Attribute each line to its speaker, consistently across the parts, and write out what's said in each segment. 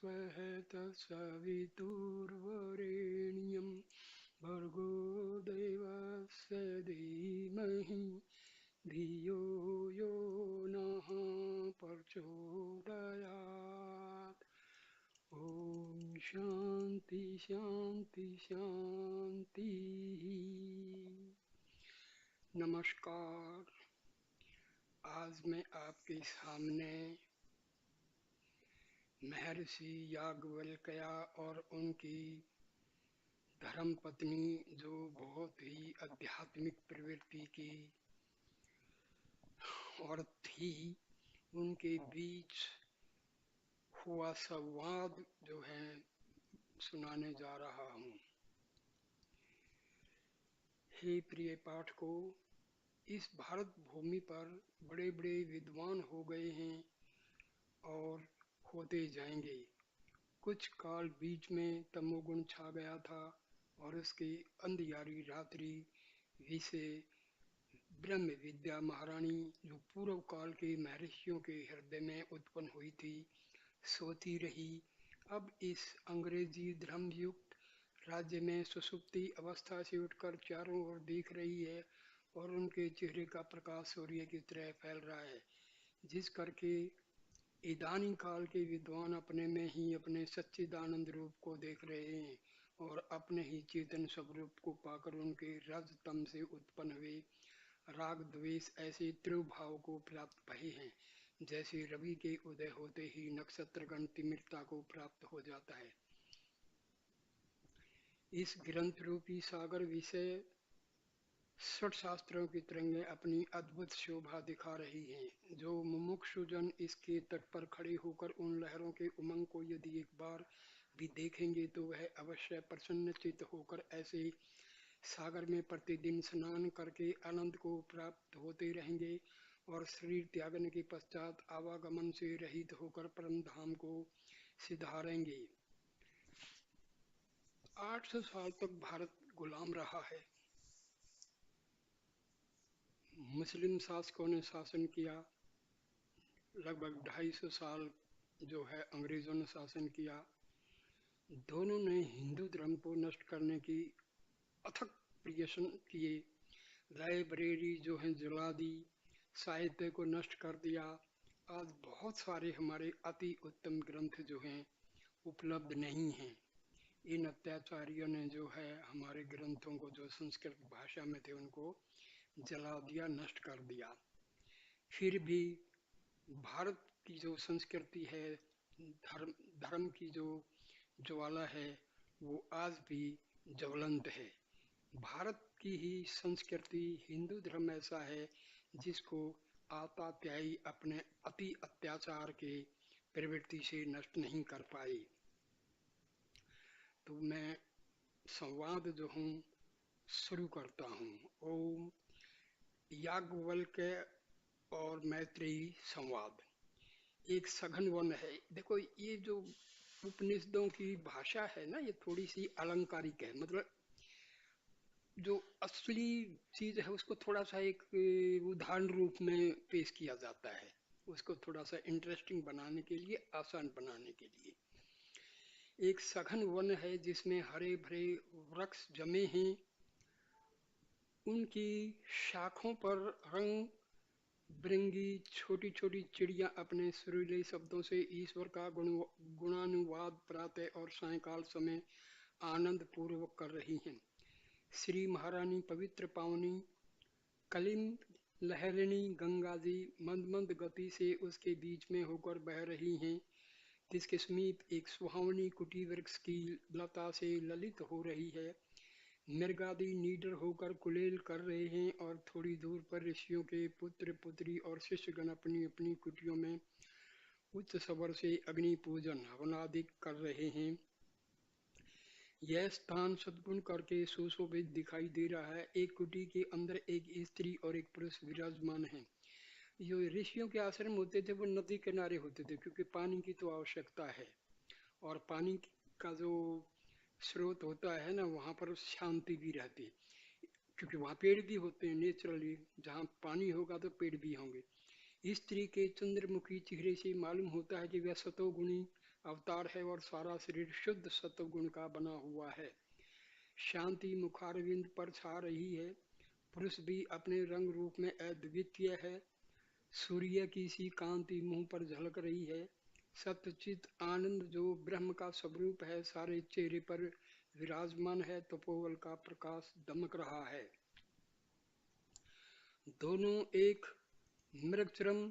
Speaker 1: स्वः तत्सवितुर्वरेण्यं भर्गो देवस्य धीमहि धियो यो नः प्रचोदयात्। ओम शांति शांति शांति। नमस्कार। आज मैं आपके सामने महर्षि याज्ञवल्क्य और उनकी धर्मपत्नी, जो बहुत ही आध्यात्मिक प्रवृत्ति की औरत थी, उनके बीच हुआ संवाद जो है सुनाने जा रहा हूँ। हे प्रिय पाठकों, इस भारत भूमि पर बड़े बड़े विद्वान हो गए हैं और होते जाएंगे। कुछ काल बीच में तमोगुण छा गया था और उसकी अंधियारी रात्रि विषे ब्रह्म विद्या महारानी, जो पूर्व काल के महर्षियों के हृदय में उत्पन्न हुई थी, सोती रही। अब इस अंग्रेजी धर्मयुक्त राज्य में सुषुप्ति अवस्था से उठकर चारों ओर देख रही है और उनके चेहरे का प्रकाश सूर्य की तरह फैल रहा है, जिस करके इदानी काल के विद्वान अपने में ही अपने सच्चिदानंद रूप को देख रहे हैं और अपने ही चेतन स्वरूप को पाकर उनके रज तम से उत्पन्न हुए राग द्वेष ऐसे त्रिभाव को प्राप्त भये हैं, जैसे रवि के उदय होते ही नक्षत्रगण तिमिरता को प्राप्त हो जाता है। इस ग्रंथ रूपी सागर विषय षट शास्त्रों की तरंगें अपनी अद्भुत शोभा दिखा रही हैं। जो मुमुक्षुजन इसके तट पर खड़े होकर उन लहरों के उमंग को यदि एक बार भी देखेंगे तो वह अवश्य प्रसन्नचित्त होकर ऐसे सागर में प्रतिदिन स्नान करके आनंद को प्राप्त होते रहेंगे और शरीर त्यागने के पश्चात आवागमन से रहित होकर परम धाम को सिधारेंगे। 800 साल तक भारत गुलाम रहा है। मुस्लिम शासकों ने शासन किया। लगभग 250 साल जो है अंग्रेजों ने शासन किया। दोनों ने हिंदू धर्म को नष्ट करने की अथक प्रयत्न किए। लाइब्रेरी जो है जला दी, साहित्य को नष्ट कर दिया। आज बहुत सारे हमारे अति उत्तम ग्रंथ जो हैं उपलब्ध नहीं हैं। इन अत्याचारियों ने जो है हमारे ग्रंथों को, जो संस्कृत भाषा में थे, उनको जला दिया, नष्ट कर दिया। फिर भी भारत की जो संस्कृति है, धर्म धर्म की जो ज्वाला है, वो आज भी ज्वलंत है। भारत की ही संस्कृति हिंदू धर्म ऐसा है जिसको आतात्यायी अपने अति अत्याचार के प्रवृत्ति से नष्ट नहीं कर पाई। तो मैं संवाद जो हूँ शुरू करता हूँ। ओम याज्ञवल्क्य और मैत्रेयी संवाद। एक सघन वन है। देखो, ये जो उपनिषदों की भाषा है ना, ये थोड़ी सी अलंकारिक है। मतलब जो असली चीज है उसको थोड़ा सा एक उदाहरण रूप में पेश किया जाता है, उसको थोड़ा सा इंटरेस्टिंग बनाने के लिए, आसान बनाने के लिए। एक सघन वन है जिसमें हरे भरे वृक्ष जमे हैं। उनकी शाखों पर रंग बिरंगी छोटी छोटी चिड़िया अपने सुरीले शब्दों से ईश्वर का गुणानुवाद प्रातः और सायंकाल समय आनंद पूर्वक कर रही हैं। श्री महारानी पवित्र पावनी कलिंद लहरिणी गंगा जी मंद मंद गति से उसके बीच में होकर बह रही हैं, जिसके समीप एक सुहावनी कुटी वृक्ष की लता से ललित हो रही है। मृगादि निडर होकर कुलेल कर रहे हैं और थोड़ी दूर पर ऋषियों के पुत्र पुत्री और शिष्यगण अपनी अपनी कुटियों में उच्च स्वर से अग्नि पूजन हवनादि कर रहे हैं। यह स्थान सद्गुण करके सुशोभित दिखाई दे रहा है। एक कुटी के अंदर एक स्त्री और एक पुरुष विराजमान है। जो ऋषियों के आश्रम होते थे वो नदी किनारे होते थे, क्योंकि पानी की तो आवश्यकता है और पानी का जो स्रोत होता है ना, वहाँ पर शांति भी रहती है, क्योंकि वहाँ पेड़ भी होते हैं नेचुरली। जहाँ पानी होगा तो पेड़ भी होंगे। स्त्री के चंद्रमुखी चेहरे से मालूम होता है कि वह सतोगुणी अवतार है और सारा शरीर शुद्ध सत्व गुण का बना हुआ है। शांति मुखारविंद पर छा रही है। पुरुष भी अपने रंग रूप में अद्वितीय है। सूर्य की सी कांति मुंह पर झलक रही है। सत्यचित आनंद जो ब्रह्म का स्वरूप है सारे चेहरे पर विराजमान है। तपोबल का प्रकाश दमक रहा है। दोनों एक मृगचरम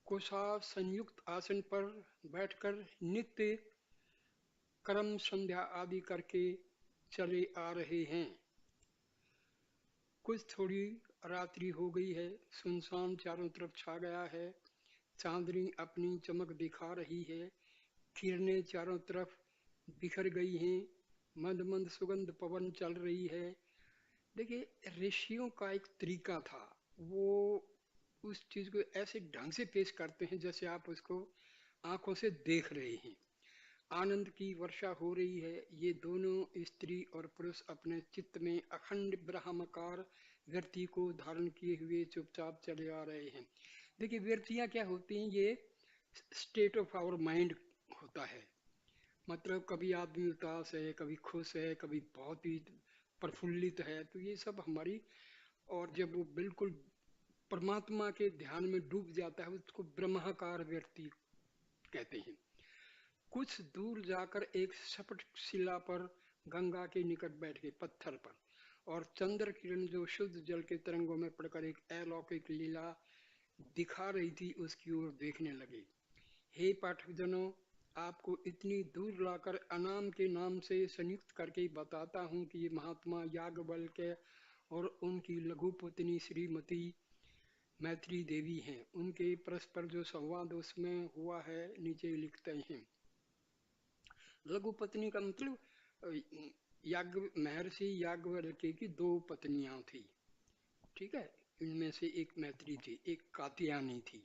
Speaker 1: कोसा संयुक्त आसन पर बैठकर नित्य कर्म संध्या आदि करके चले आ रहे हैं। कुछ थोड़ी रात्रि हो गई है। सुनसान चारों तरफ छा गया है। चांदनी अपनी चमक दिखा रही है। किरणें चारों तरफ बिखर गई हैं। मंद मंद सुगंध पवन चल रही है। देखिए, ऋषियों का एक तरीका था। वो उस चीज को ऐसे ढंग से पेश करते हैं जैसे आप उसको आंखों से देख रहे हैं। आनंद की वर्षा हो रही है। ये दोनों स्त्री और पुरुष अपने चित्त में अखंड ब्रह्माकार वृत्ति को धारण किए हुए चुपचाप चले आ रहे हैं। देखिए, वृत्तियां क्या होती हैं? ये स्टेट ऑफ आवर माइंड होता है। मतलब कभी आदमी उदास है, कभी खुश है, कभी बहुत ही प्रफुल्लित है, तो ये सब हमारी। और जब वो बिल्कुल परमात्मा के ध्यान में डूब जाता है उसको ब्रह्माकार व्यक्ति कहते हैं। कुछ दूर जाकर एक सपट शिला पर गंगा के निकट बैठ गए, पत्थर पर, और चंद्र किरण जो शुद्ध जल के तरंगों में पड़कर एक अलौकिक लीला दिखा रही थी उसकी ओर देखने लगे। हे पाठक जनों, आपको इतनी दूर लाकर अनाम के नाम से संयुक्त करके बताता हूँ कि ये महात्मा याज्ञवल्क्य और उनकी लघु पत्नी श्रीमती मैत्री देवी हैं। उनके परस्पर जो संवाद उसमें हुआ है नीचे लिखते हैं। लघु पत्नी का मतलब महर्षि याज्ञवल्क्य की दो पत्नियां थी। ठीक है, इनमें से एक मैत्री थी, एक कात्यायनी थी।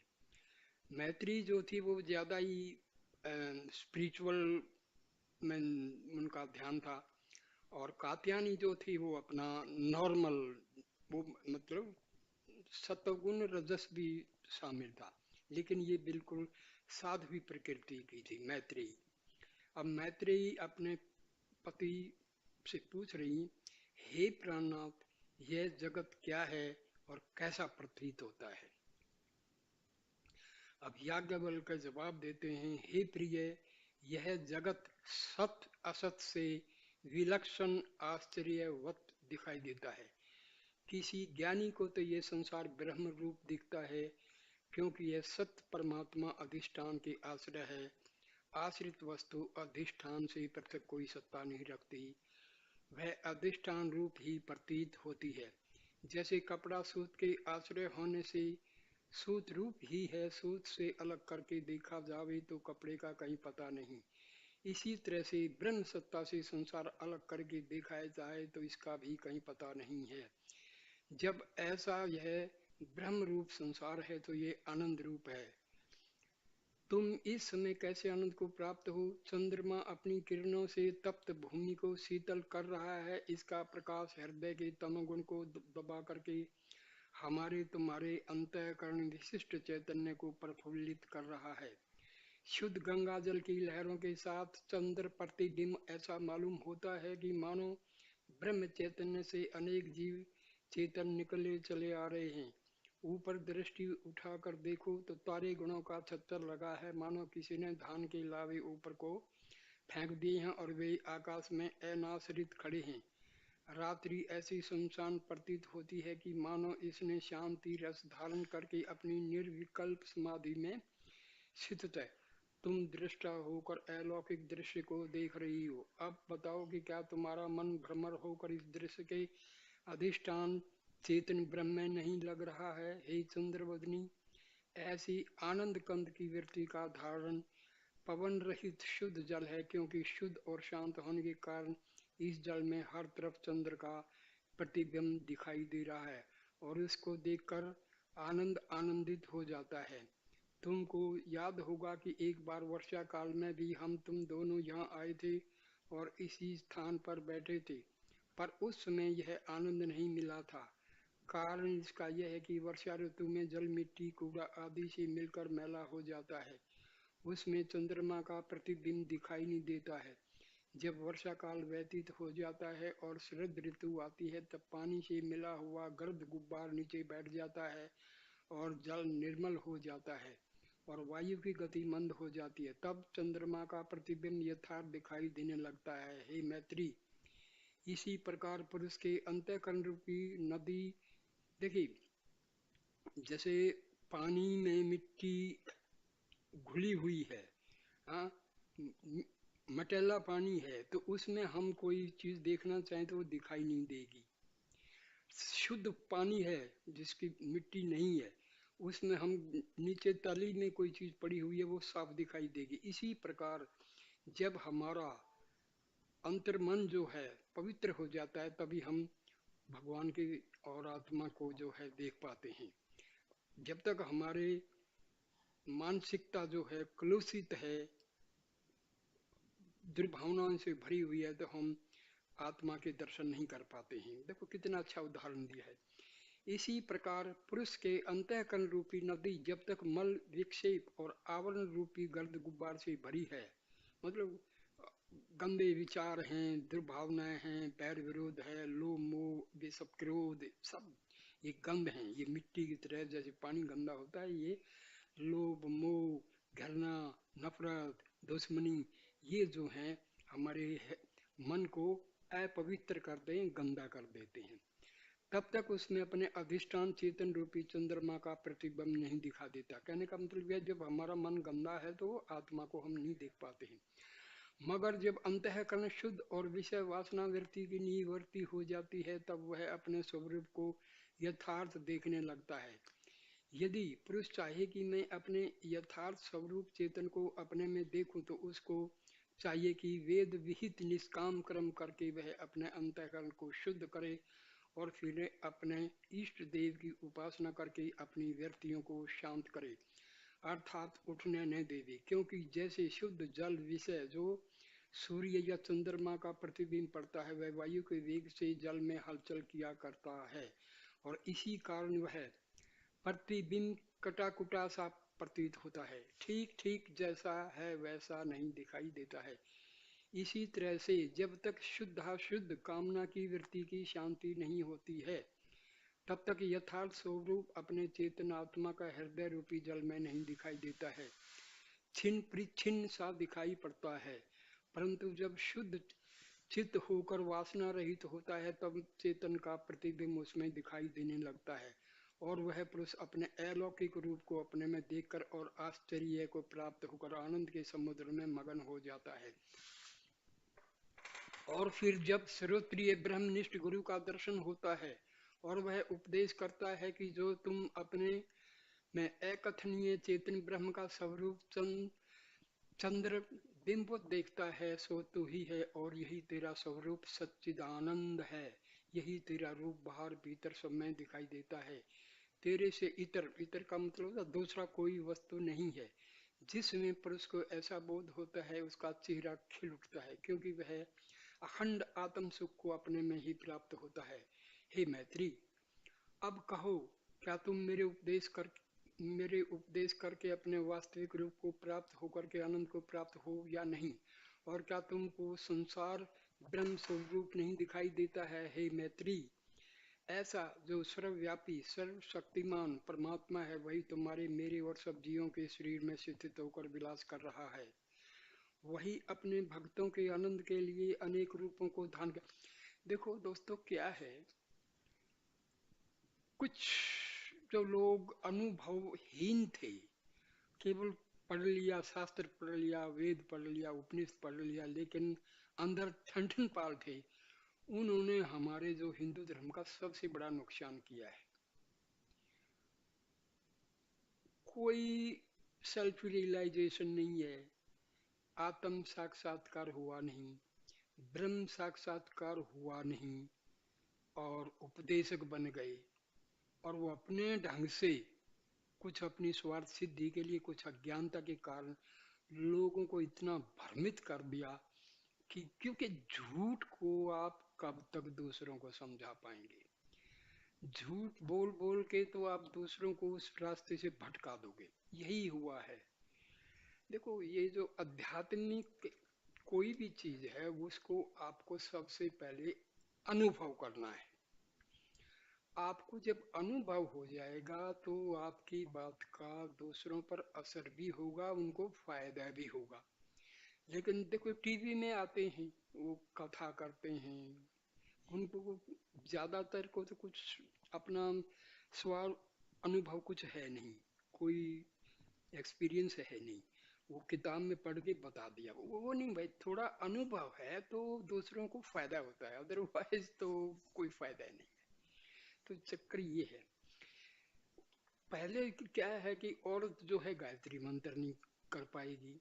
Speaker 1: मैत्री जो थी वो ज्यादा ही स्पिरिचुअल में उनका ध्यान था, और कात्यायनी जो थी वो अपना नॉर्मल, वो मतलब सत्वगुण रजस भी शामिल था, लेकिन ये बिल्कुल साध्वी प्रकृति की थी मैत्री। अब मैत्रेयी अपने पति से पूछ रही, हे प्राणनाथ, यह जगत क्या है और कैसा प्रतीत होता है? अब याज्ञवल्क्य जवाब देते हैं, हे प्रिय, यह जगत सत असत से विलक्षण आश्चर्यवत दिखाई देता है। किसी ज्ञानी को तो यह संसार ब्रह्म रूप दिखता है, क्योंकि यह सत्य परमात्मा अधिष्ठान के आश्रय है। आश्रित वस्तु अधिष्ठान से पृथक कोई सत्ता नहीं रखती, वह अधिष्ठान रूप ही प्रतीत होती है। जैसे कपड़ा सूत के आश्रय होने से सूत रूप ही है, सूत से अलग करके देखा जावे तो कपड़े का कहीं पता नहीं। इसी तरह से ब्रह्म सत्ता से संसार अलग करके देखा जाए तो इसका भी कहीं पता नहीं है। जब ऐसा यह ब्रह्म रूप संसार है तो ये आनंद रूप है। तुम इस समय कैसे आनंद को प्राप्त हो? चंद्रमा अपनी किरणों से तप्त भूमि को शीतल कर रहा है। इसका प्रकाश हृदय के तमोगुण को दबा करके हमारे तुम्हारे अंतःकरण विशिष्ट चैतन्य को प्रफुल्लित कर रहा है। शुद्ध गंगा जल की लहरों के साथ चंद्र प्रतिबिंब ऐसा मालूम होता है कि मानो ब्रह्म चैतन्य से अनेक जीव चेतन निकले चले आ रहे हैं। ऊपर दृष्टि उठाकर देखो तो तारे गुणों का छत्तर लगा है, मानो किसी ने धान के लावे ऊपर को फेंक दिए हैं और वे आकाश में अनाश्रित खड़े हैं। रात्रि ऐसी सुनसान प्रतीत होती है कि मानो इसने शांति रस धारण करके अपनी निर्विकल्प समाधि में स्थित है। तुम दृष्टा होकर अलौकिक दृश्य को देख रही हो। अब बताओ कि क्या तुम्हारा मन भ्रमर होकर इस दृश्य के अधिष्ठान चेतन ब्रह्म में नहीं लग रहा है? हे चंद्रवदनी, ऐसी आनंद कंद की वृत्ति का धारण पवन रहित शुद्ध जल है, क्योंकि शुद्ध और शांत होने के कारण इस जल में हर तरफ चंद्र का प्रतिबिंब दिखाई दे रहा है और इसको देखकर आनंद आनंदित हो जाता है। तुमको याद होगा कि एक बार वर्षा काल में भी हम तुम दोनों यहाँ आए थे और इसी स्थान पर बैठे थे, पर उस समय यह आनंद नहीं मिला था। कारण इसका यह है कि वर्षा ऋतु में जल मिट्टी कूड़ा आदि से मिलकर मैला हो जाता है उसमें चंद्रमा का प्रतिबिंब दिखाई नहीं देता है। जब वर्षा काल व्यतीत हो जाता है और शरद ऋतु आती है तब पानी से मिला हुआ गर्द गुब्बार नीचे बैठ जाता है और जल निर्मल हो जाता है और वायु की गति मंद हो जाती है। तब चंद्रमा का प्रतिबिंब यथार्थ दिखाई देने लगता है। हे मैत्री, इसी प्रकार पुरुष के अंतःकरण रूपी नदी, देखिए, जैसे पानी में मिट्टी घुली हुई है, हाँ, मटेला पानी है, तो उसमें हम कोई चीज देखना चाहें तो वो दिखाई नहीं देगी। शुद्ध पानी है जिसकी मिट्टी नहीं है, उसमें हम नीचे तली में कोई चीज पड़ी हुई है वो साफ दिखाई देगी। इसी प्रकार जब हमारा अंतर्मन जो है पवित्र हो जाता है तभी हम भगवान की और आत्मा को जो है देख पाते हैं। जब तक हमारे मानसिकता जो है कलुषित है, दुर्भावनाओं से भरी हुई है, तो हम आत्मा के दर्शन नहीं कर पाते हैं। देखो कितना अच्छा उदाहरण दिया है। इसी प्रकार पुरुष के अंतःकरण रूपी नदी जब तक मल विक्षेप और आवरण रूपी गर्द गुब्बार से भरी है, मतलब गंदे विचार हैं, दुर्भावनाएं हैं, बैर विरोध है, लोभ मोह, ये सब क्रोध, सब ये गंध हैं। ये मिट्टी की तरह जैसे पानी गंदा होता है, ये लोभ मोह घृणा नफरत दुश्मनी, ये जो हैं हमारे मन को अपवित्र कर दें, गंदा कर देते हैं। तब तक उसमें अपने अधिष्ठान चेतन रूपी चंद्रमा का प्रतिबिंब नहीं दिखा देता। कहने का मतलब यह, जब हमारा मन गंदा है तो आत्मा को हम नहीं देख पाते हैं। मगर जब अंतःकरण शुद्ध और विषय वासना वृत्ति की निवृत्ति हो जाती है तब वह अपने स्वरूप को यथार्थ देखने लगता है। यदि पुरुष चाहे कि मैं अपने यथार्थ स्वरूप चेतन को अपने में देखूं तो उसको चाहिए कि वेद विहित निष्काम कर्म करके वह अपने अंतःकरण को शुद्ध करे और फिर अपने इष्ट देव की उपासना करके अपनी वृत्तियों को शांत करे, अर्थात उठने न देवे। क्योंकि जैसे शुद्ध जल विषय जो सूर्य या चंद्रमा का प्रतिबिंब पड़ता है वह वायु के वेग से जल में हलचल किया करता है और इसी कारण वह प्रतिबिंब कटाकुटा सा प्रतीत होता है, ठीक ठीक जैसा है वैसा नहीं दिखाई देता है। इसी तरह से जब तक शुद्धाशुद्ध कामना की वृत्ति की शांति नहीं होती है तब तक यथार्थ स्वरूप अपने चेतनात्मा का हृदय रूपी जल में नहीं दिखाई देता है, छिन्न परिच्छिन्न सा दिखाई पड़ता है। परंतु जब शुद्ध चित्त होकर वासना रहित होता है तब चेतन का प्रतिबिंब उसमें दिखाई देने लगता है और वह पुरुष अपने अलौकिक रूप को अपने में देखकर और आश्चर्य को प्राप्त होकर आनंद के समुद्र में मगन हो जाता है। और फिर जब सर्वप्रिय ब्रह्मनिष्ठ गुरु का दर्शन होता है और वह उपदेश करता है कि जो तुम अपने में अकथनीय चेतन ब्रह्म का स्वरूप चंद्र बिंब देखता है सो तू ही है और यही तेरा स्वरूप सच्चिदानंद है, यही तेरा रूप बाहर भीतर सब में दिखाई देता है। तेरे से इतर, इतर का मतलब दूसरा कोई वस्तु नहीं है। जिसमें पुरुष को ऐसा बोध होता है उसका चेहरा खिल उठता है क्योंकि वह अखंड आत्म सुख को अपने में ही प्राप्त होता है। हे मैत्री, अब कहो, क्या तुम मेरे उपदेश करके अपने वास्तविक रूप को प्राप्त होकर के आनंद को प्राप्त हो या नहीं? और क्या तुमको संसार ब्रह्म स्वरूप नहीं दिखाई देता है? हे मैत्री, ऐसा जो सर्वव्यापी सर्वशक्तिमान परमात्मा है वही तुम्हारे मेरे और सब जीवों के शरीर में स्थित होकर विलास कर रहा है। वही अपने भक्तों के आनंद के लिए अनेक रूपों को धारण कर। देखो दोस्तों, क्या है, कुछ जो लोग अनुभवहीन थे, केवल पढ़ लिया, शास्त्र पढ़ लिया, वेद पढ़ लिया, उपनिषद पढ़ लिया, लेकिन अंदर ठंठन पाल थे, उन्होंने हमारे जो हिंदू धर्म का सबसे बड़ा नुकसान किया है। कोई सेल्फ रियलाइजेशन नहीं है, आत्म साक्षात्कार हुआ नहीं, ब्रह्म साक्षात्कार हुआ नहीं और उपदेशक बन गए और वो अपने ढंग से कुछ अपनी स्वार्थ सिद्धि के लिए, कुछ अज्ञानता के कारण लोगों को इतना भ्रमित कर दिया कि, क्योंकि झूठ को आप कब तक दूसरों को समझा पाएंगे? झूठ बोल बोल के तो आप दूसरों को उस रास्ते से भटका दोगे। यही हुआ है। देखो, ये जो आध्यात्मिक कोई भी चीज है उसको आपको सबसे पहले अनुभव करना है। आपको जब अनुभव हो जाएगा तो आपकी बात का दूसरों पर असर भी होगा, उनको फायदा भी होगा। लेकिन देखो, टीवी में आते हैं, वो कथा करते हैं, उनको ज्यादातर को तो कुछ अपना स्वाल अनुभव कुछ है नहीं, कोई एक्सपीरियंस है नहीं। वो किताब में पढ़ के बता दिया, वो नहीं भाई, थोड़ा अनुभव है तो दूसरों को फायदा होता है, अदरवाइज तो कोई फायदा नहीं। तो चक्कर ये है। पहले क्या है कि औरत जो है गायत्री मंत्र नहीं कर पाएगी,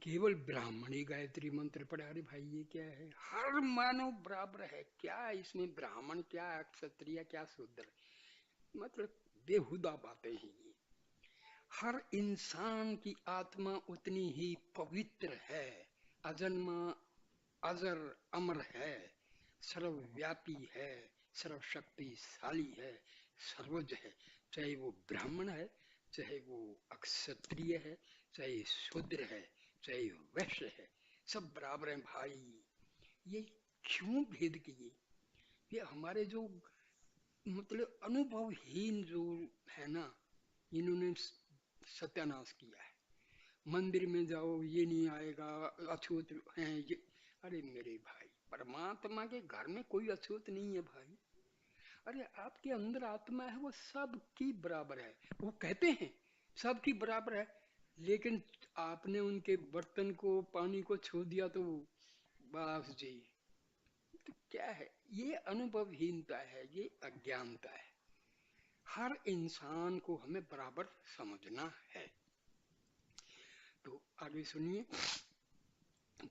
Speaker 1: केवल ब्राह्मण ही गायत्री मंत्र पढ़े। अरे भाई ये क्या है, हर मानव बराबर है, क्या इसमें ब्राह्मण क्या क्षत्रिय क्या शूद्र, मतलब बेहुदा बातें हैं ये। हर इंसान की आत्मा उतनी ही पवित्र है, अजन्मा, अजर, अमर है, सर्वव्यापी है, सर्वशक्तिशाली है, सर्वज है। चाहे वो ब्राह्मण है, चाहे वो अक्षत्रिय है, चाहे शूद्र है, चाहे वैश्य है, सब बराबर हैं भाई। ये क्यों भेद किए? ये हमारे जो मतलब अनुभवहीन जो है ना, इन्होंने सत्यानाश किया है। मंदिर में जाओ ये नहीं आएगा, अछूत हैं ये। अरे मेरे भाई, परमात्मा के घर में कोई अछूत नहीं है भाई। अरे आपके अंदर आत्मा है, वो सबकी बराबर है। वो कहते हैं सबकी बराबर है, लेकिन आपने उनके बर्तन को, पानी को छू दिया तो बस जी। तो क्या है, ये अनुभवहीनता है, ये अज्ञानता है। हर इंसान को हमें बराबर समझना है। तो आगे सुनिए।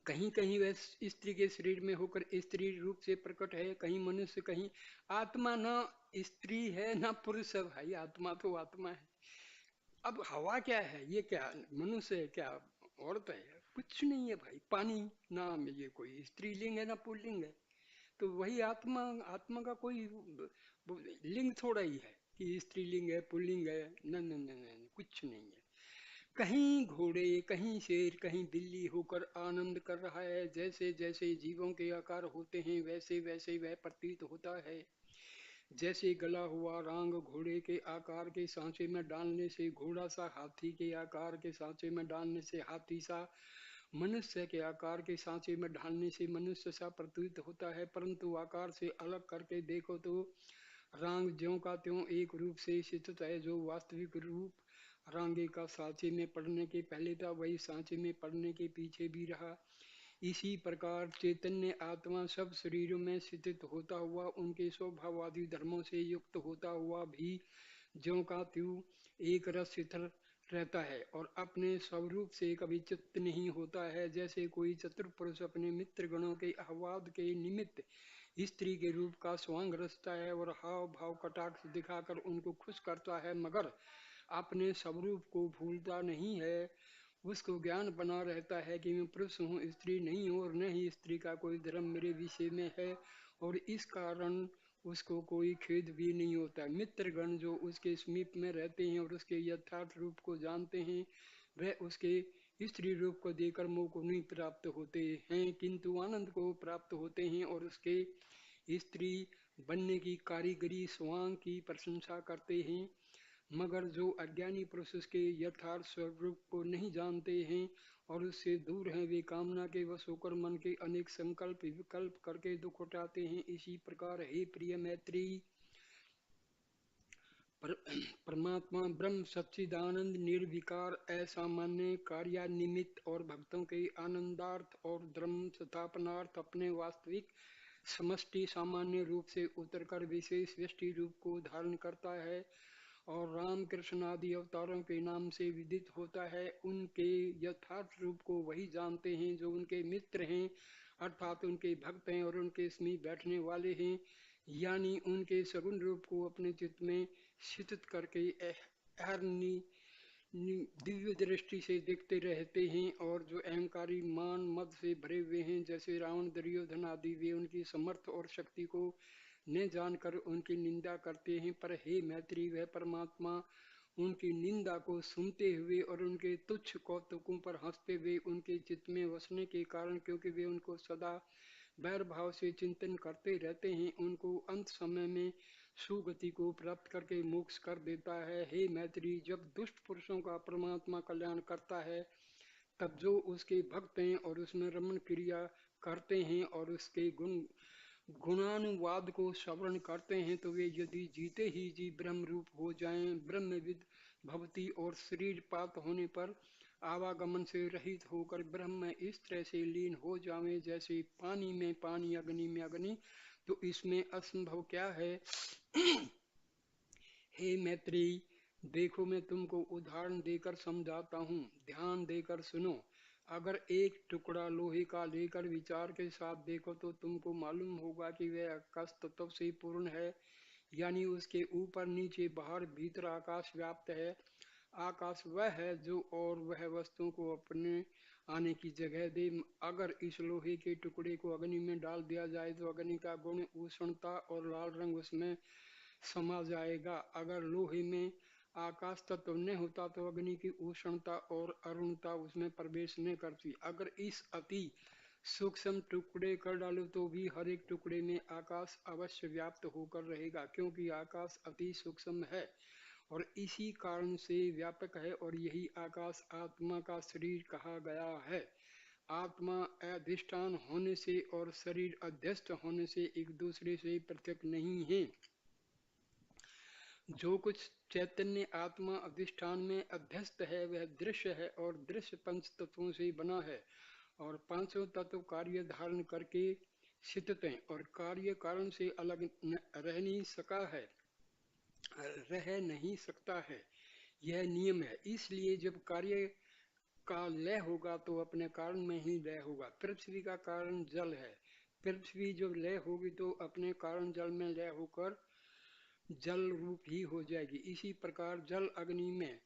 Speaker 1: कहीं कहीं वह स्त्री के शरीर में होकर स्त्री रूप से प्रकट है, कहीं मनुष्य, कहीं आत्मा। ना स्त्री है ना पुरुष है भाई, आत्मा तो आत्मा है। अब हवा क्या है, ये क्या मनुष्य है, क्या औरत है? कुछ नहीं है भाई। पानी, ना ये कोई स्त्रीलिंग है ना पुल्लिंग है। तो वही आत्मा, आत्मा का कोई लिंग थोड़ा ही है कि स्त्रीलिंग है पुल्लिंग है। न न न न, कुछ नहीं है। कहीं घोड़े, कहीं शेर, कहीं बिल्ली होकर आनंद कर रहा है। जैसे जैसे जीवों के आकार होते हैं वैसे वैसे वह प्रतीत होता है। जैसे गला हुआ रांग घोड़े के आकार के सांचे में डालने से घोड़ा सा, हाथी के आकार के सांचे में डालने से हाथी सा, मनुष्य के आकार के सांचे में ढालने से मनुष्य सा प्रतीत होता है। परंतु आकार से अलग करके देखो तो रांग ज्यों का त्यों एक रूप से स्थित है। जो वास्तविक रूप रांगे का सांचे में पड़ने के पहले था, वही सांचे में पड़ने के पीछे भी रहा। इसी प्रकार चैतन्य आत्मा सब शरीरों में स्थित होता हुआ, उनके स्वभावादि धर्मों से युक्त होता हुआ भी ज्यों का त्यों एक रस स्थिर रहता है और अपने स्वरूप से कभी चित्त नहीं होता है। जैसे कोई चतुर पुरुष अपने मित्र गणों के आह्लाद के निमित्त स्त्री के रूप का स्वांग रचता है और हाव भाव कटाक्ष दिखाकर उनको खुश करता है, मगर अपने स्वरूप को भूलता नहीं है। उसको ज्ञान बना रहता है कि मैं पुरुष हूँ, स्त्री नहीं हूँ, और न ही स्त्री का कोई धर्म मेरे विषय में है, और इस कारण उसको कोई खेद भी नहीं होता। मित्रगण जो उसके समीप में रहते हैं और उसके यथार्थ रूप को जानते हैं, वह उसके स्त्री रूप को देकर मोह को नहीं प्राप्त होते हैं, किंतु आनंद को प्राप्त होते हैं और उसके स्त्री बनने की कारीगरी स्वांग की प्रशंसा करते हैं। मगर जो अज्ञानी पुरुष उसके यथार्थ स्वरूप को नहीं जानते हैं और उससे दूर हैं, वे कामना के वश होकर मन के अनेक संकल्प विकल्प करके दुख उठाते हैं। इसी प्रकार हे प्रिय मैत्री, पर, परमात्मा ब्रह्म सच्चिदानंद निर्विकार असामान्य कार्यानिमित्त और भक्तों के आनंदार्थ और धर्म स्थापनार्थ अपने वास्तविक समष्टि सामान्य रूप से उतरकर विशेष व्यष्टि रूप को धारण करता है और राम कृष्ण आदि अवतारों के नाम से विदित होता है। उनके यथार्थ रूप को वही जानते हैं जो उनके मित्र हैं, अर्थात उनके भक्त हैं और उनके समीप बैठने वाले हैं, यानी उनके सगुण रूप को अपने चित्त में स्थित करके अहरनी दिव्य दृष्टि से देखते रहते हैं। और जो अहंकारी मान मद से भरे हुए हैं, जैसे रावण, दुर्योधन आदि, वे उनकी समर्थ और शक्ति को न जानकर उनकी निंदा करते हैं। पर हे मैत्री, वह परमात्मा उनकी निंदा को सुनते हुए और उनके तुच्छ कौतुकों पर हंसते हुए उनके चित्त में वसने के कारण, क्योंकि वे उनको सदा वैर भाव से चिंतन करते रहते हैं, उनको अंत समय में सुगति को प्राप्त करके मोक्ष कर देता है। हे मैत्री, जब दुष्ट पुरुषों का परमात्मा कल्याण करता है, तब जो उसके भक्त हैं और उसमें रमण क्रिया करते हैं और उसके गुणानुवाद को श्रवण करते हैं, तो वे यदि जीते ही जी ब्रह्म रूप हो जाएं, ब्रह्मविद भवती, और शरीर पात होने पर आवागमन से रहित होकर ब्रह्म में इस तरह से लीन हो जावें जैसे पानी में पानी, अग्नि में अग्नि, तो इसमें असंभव क्या है। हे मैत्रेयी, देखो मैं तुमको उदाहरण देकर समझाता हूँ, ध्यान देकर सुनो। अगर एक टुकड़ा लोहे का लेकर विचार के साथ देखो तो तुमको मालूम होगा कि वह आकाश तत्व से पूर्ण है, यानी उसके ऊपर नीचे बाहर भीतर आकाश व्याप्त है। आकाश वह है जो और वह वस्तुओं को अपने आने की जगह दे। अगर इस लोहे के टुकड़े को अग्नि में डाल दिया जाए तो अग्नि का गुण उष्णता और लाल रंग उसमें समा जाएगा। अगर लोहे में आकाश तत्व न होता तो अग्नि की उष्णता और अरुणता उसमें प्रवेश न करती। अगर इस अति सूक्ष्म टुकड़े कर डालो तो भी हर एक टुकड़े में आकाश अवश्य व्याप्त होकर रहेगा, क्योंकि आकाश अति सूक्ष्म है और इसी कारण से व्यापक है, और यही आकाश आत्मा का शरीर कहा गया है। आत्मा अधिष्ठान होने से और शरीर अध्यस्त होने से एक दूसरे से पृथक नहीं है। जो कुछ चैतन्य आत्मा अधिष्ठान में अध्यस्त है वह दृश्य है, और दृश्य पंच तत्वों से बना है, और पांचों तत्व कार्य धारण करके स्थित हैं, और कार्य कारण से अलग रह नहीं सकता है। यह नियम है। इसलिए जब कार्य का लय होगा तो अपने कारण में ही लय होगा। पृथ्वी का कारण जल है, पृथ्वी जब लय होगी तो अपने कारण जल में लय होकर जल रूप ही हो जाएगी। इसी प्रकार जल अग्नि में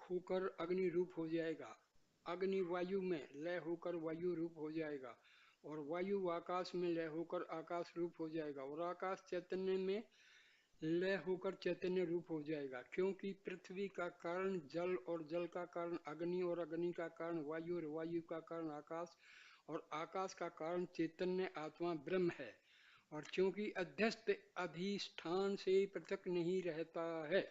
Speaker 1: होकर अग्नि रूप हो जाएगा, अग्नि वायु में लय होकर वायु रूप हो जाएगा, और वायु आकाश में लय होकर आकाश रूप हो जाएगा, और आकाश चैतन्य में लय होकर चैतन्य रूप हो जाएगा। क्योंकि पृथ्वी का कारण जल और जल का कारण अग्नि और अग्नि का कारण वायु और वायु का कारण आकाश और आकाश का कारण चैतन्य आत्मा ब्रह्म है। और क्योंकि अध्यस्त अधिष्ठान से पृथक नहीं रहता है,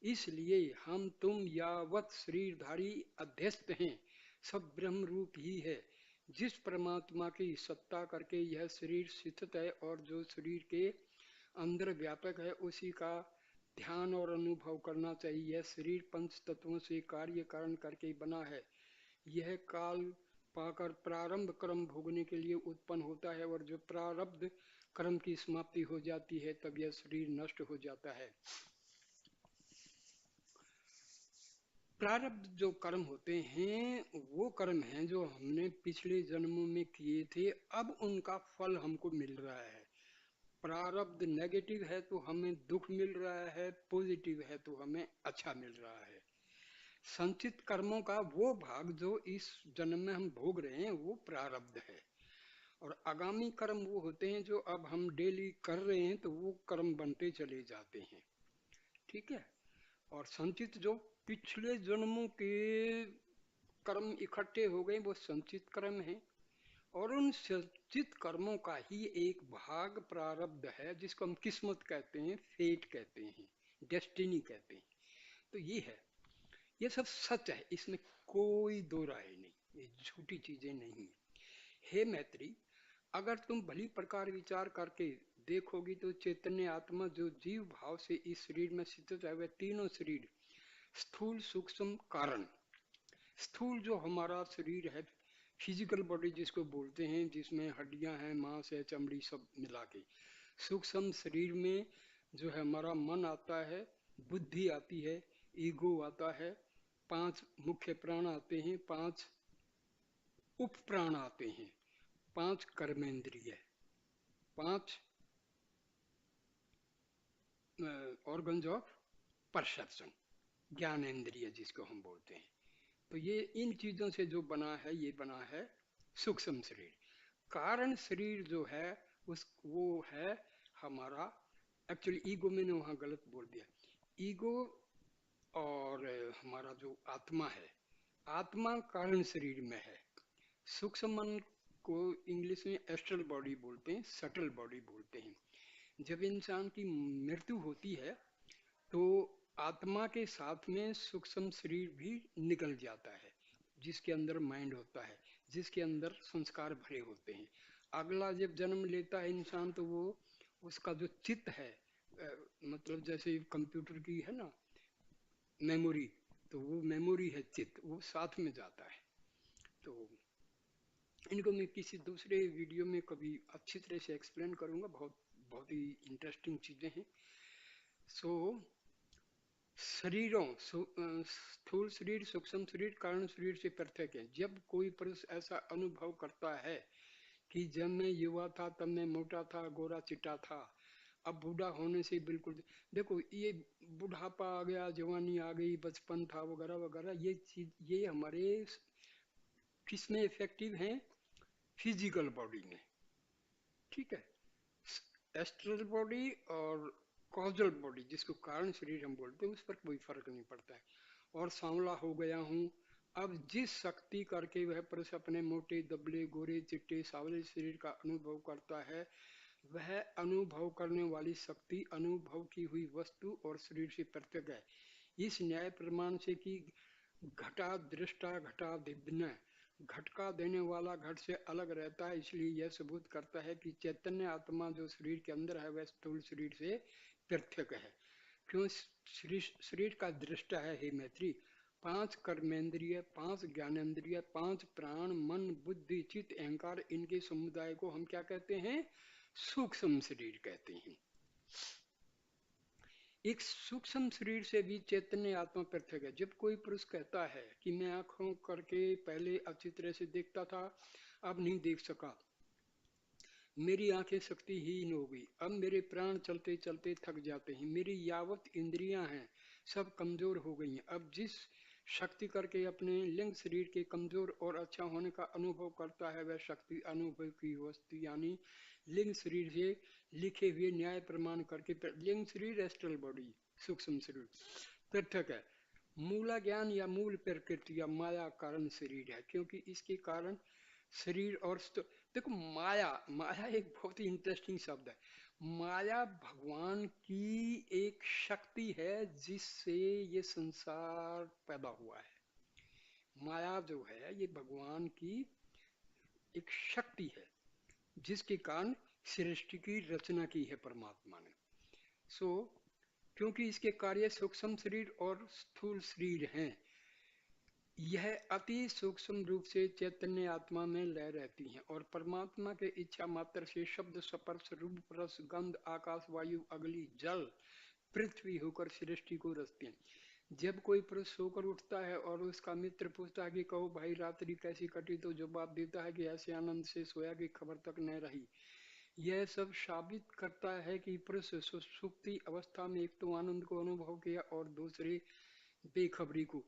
Speaker 1: इसलिए हम तुम यावत शरीरधारी अध्यस्त हैं सब ब्रह्म रूप ही है। जिस परमात्मा की सत्ता करके यह शरीर स्थित है और जो शरीर के अंदर व्यापक है, उसी का ध्यान और अनुभव करना चाहिए। यह शरीर पंच तत्वों से कार्य कारण करके बना है। यह काल पाकर प्रारंभ कर्म भोगने के लिए उत्पन्न होता है, और जब प्रारब्ध कर्म की समाप्ति हो जाती है तब यह शरीर नष्ट हो जाता है। प्रारब्ध जो कर्म होते हैं वो कर्म हैं जो हमने पिछले जन्मों में किए थे, अब उनका फल हमको मिल रहा है। प्रारब्ध नेगेटिव है तो हमें दुख मिल रहा है, पॉजिटिव है तो हमें अच्छा मिल रहा है। संचित कर्मों का वो भाग जो इस जन्म में हम भोग रहे हैं वो प्रारब्ध है, और आगामी कर्म वो होते हैं जो अब हम डेली कर रहे हैं तो वो कर्म बनते चले जाते हैं। ठीक है। और संचित जो पिछले जन्मों के कर्म इकट्ठे हो गए वो संचित कर्म है, और उन संचित कर्मों का ही एक भाग प्रारब्ध है, जिसको हम किस्मत कहते हैं, फेट कहते हैं, डेस्टिनी कहते हैं। तो ये है, ये सब सच है, इसमें कोई दो राय नहीं, ये झूठी चीजें नहीं। हे मैत्री, अगर तुम भली प्रकार विचार करके देखोगी तो चैतन्य आत्मा जो जीव भाव से इस शरीर में स्थित है वह तीनों शरीर, स्थूल सूक्ष्म कारण। स्थूल जो हमारा शरीर है, फिजिकल बॉडी जिसको बोलते हैं, जिसमें हड्डियां हैं, मांस है, चमड़ी सब मिला के। सूक्ष्म शरीर में जो है हमारा मन आता है, बुद्धि आती है, ईगो आता है, 5 मुख्य प्राण आते हैं, 5 उप प्राण आते हैं, 5 कर्मेंद्रिय, 5 ऑर्गन्स ऑफ परसेप्शन, ज्ञानेन्द्रिय जिसको हम बोलते हैं। तो ये इन चीजों से जो बना है ये बना है सूक्ष्म शरीर। कारण शरीर जो है वो है हमारा, एक्चुअली ईगो मैंने वहां गलत बोल दिया। ईगो और हमारा जो आत्मा है, आत्मा कारण शरीर में है। सूक्ष्म मन को इंग्लिश में एस्ट्रल बॉडी बोलते हैं, सटल बॉडी बोलते हैं। जब इंसान की मृत्यु होती है तो आत्मा के साथ में सूक्ष्म शरीर भी निकल जाता है, जिसके अंदर माइंड होता है, जिसके अंदर संस्कार भरे होते हैं। अगला जब जन्म लेता है इंसान तो वो उसका जो चित्त है, मतलब जैसे कंप्यूटर की है ना मेमोरी, तो वो मेमोरी है चित्त, वो साथ में जाता है। तो इनको मैं किसी दूसरे वीडियो में कभी अच्छी तरह से एक्सप्लेन करूंगा, बहुत बहुत ही इंटरेस्टिंग चीजें हैं। सो शरीरों स्थूल शरीर, सूक्ष्म शरीर कारण शरीर से पृथक है। जब कोई पुरुष ऐसा अनुभव करता है कि जब मैं युवा था तब मैं मोटा था, गोरा चिट्टा था, अब बूढ़ा होने से बिल्कुल, देखो ये बुढ़ापा आ गया, जवानी आ गई, बचपन था वगैरह वगैरह, ये चीज ये हमारे किसमें इफेक्टिव हैं? फिजिकल बॉडी में, ठीक है। एस्ट्रल बॉडी और कॉजल बॉडी, जिसको कारण शरीर हम बोलते हैं, उस पर कोई फर्क नहीं पड़ता है। और सांवला हो गया हूँ, अब जिस शक्ति करके वह पुरुष अपने मोटे दबले गोरे चिट्टे सावले शरीर का अनुभव करता है, वह अनुभव करने वाली शक्ति अनुभव की हुई वस्तु और शरीर से पृथक है। इस न्याय प्रमाण से कि घटा दृष्टा घटा भिन्न, घट का देने वाला घट से अलग रहता है, इसलिए यह सबूत करता है कि चैतन्य आत्मा जो शरीर के अंदर है वह स्थूल शरीर से पृथक है। क्यों? शरीर का दृष्टा है हे मैत्री। पांच कर्मेंद्रिय, पांच ज्ञानेंद्रिय, पांच प्राण, मन, बुद्धि, चित्त, अहंकार, इनके समुदाय को हम क्या कहते हैं? सूक्ष्म शरीर कहते हैं। एक सूक्ष्म शरीर से भी चैतन्य आत्मा पृथक है। जब कोई पुरुष कहता है कि मैं आंखों करके पहले अच्छी तरह से देखता था, अब नहीं देख सका, मेरी आंखें शक्तिहीन हो गई, अब मेरे प्राण चलते चलते थक जाते हैं, मेरी यावत इंद्रियां हैं सब कमजोर हो गई हैं, अब जिस शक्ति करके अपने लिंग शरीर के कमजोर और अच्छा होने का अनुभव करता है, वह शक्ति अनुभव की वस्तु यानी लिंग शरीर से लिखे हुए न्याय प्रमाण करके, लिंग शरीर एस्ट्रल बॉडी, सूक्ष्म शरीर पृथक है। मूला ज्ञान या मूल प्रकृति या माया कारण शरीर है, क्योंकि इसके कारण शरीर और देखो माया, माया एक बहुत ही इंटरेस्टिंग शब्द है। माया भगवान की एक शक्ति है जिससे ये संसार पैदा हुआ है। माया जो है ये भगवान की एक शक्ति है जिसके कारण सृष्टि की रचना की है परमात्मा ने। सो क्योंकि इसके कार्य सूक्ष्म शरीर और स्थूल शरीर हैं, यह अति सूक्ष्म रूप से चैतन्य आत्मा में लय रहती हैं और परमात्मा के इच्छा मात्र से शब्द स्पर्श रूप रस गंध आकाश वायु अग्नि जल पृथ्वी होकर सृष्टि को रचते हैं। जब कोई पुरुष सोकर उठता है और उसका मित्र पूछता है कि कहो भाई रात्रि कैसी कटी, तो जवाब देता है कि ऐसे आनंद से सोया कि खबर तक न रही। यह सब साबित करता है कि पुरुष सुषुप्ति अवस्था में एक तो आनंद को अनुभव किया और दूसरे बेखबरी को।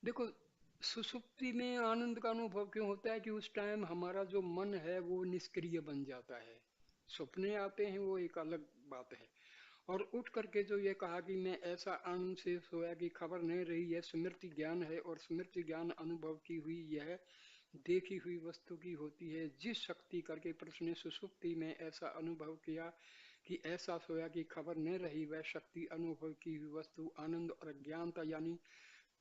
Speaker 1: देखो सुसुप्ति में आनंद का अनुभव क्यों होता है कि उस टाइम हमारा जो मन है वो निष्क्रिय बन जाता है। सपने आते हैं वो एक अलग बात है, और उठ करके जो ये कहा कि मैं ऐसा आनंद से सोया कि खबर नहीं रही, यह स्मृति ज्ञान है और स्मृति ज्ञान अनुभव की हुई यह देखी हुई वस्तु की होती है। जिस शक्ति करके पुरुष ने सुसुप्ति में ऐसा अनुभव किया कि ऐसा सोया कि खबर न रही, वह शक्ति अनुभव की हुई वस्तु आनंद और अज्ञानता यानी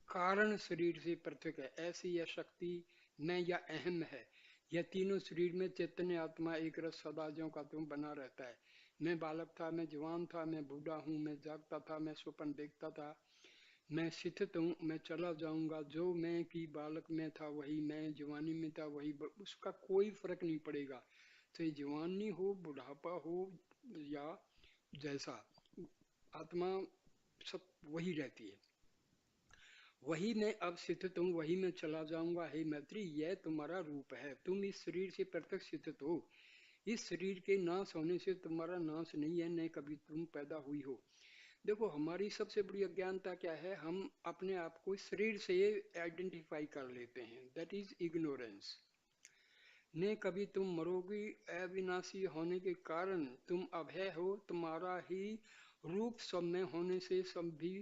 Speaker 1: कारण शरीर से पृथक है। ऐसी यह शक्ति मैं या अहम है। यह तीनों शरीर में चैतन्य आत्मा एक रस सदा ज्यों का त्यों बना रहता है। मैं बालक था, मैं जवान था, मैं बूढ़ा हूँ, मैं जागता था, मैं स्वप्न देखता था, मैं स्थित हूँ, मैं चला जाऊंगा। जो मैं की बालक में था वही मैं, जवानी में था वही, उसका कोई फर्क नहीं पड़ेगा, चाहे जवानी हो, बुढ़ापा हो या जैसा, आत्मा सब वही रहती है। वही मैं अब स्थित हूँ, वही मैं चला जाऊंगा। हे मैत्री, यह तुम्हारा रूप है, तुम इस शरीर से पृथक स्थित हो। इस शरीर के नाश होने से तुम्हारा नाश नहीं है, न कभी तुम पैदा हुई हो। देखो हमारी सबसे बड़ी अज्ञानता क्या है, हम अपने आप को शरीर से आइडेंटिफाई कर लेते हैं, दैट इज इग्नोरेंस। ने कभी तुम मरोगी, अविनाशी होने के कारण तुम अभय हो, तुम्हारा ही रूप सब में होने से सब भी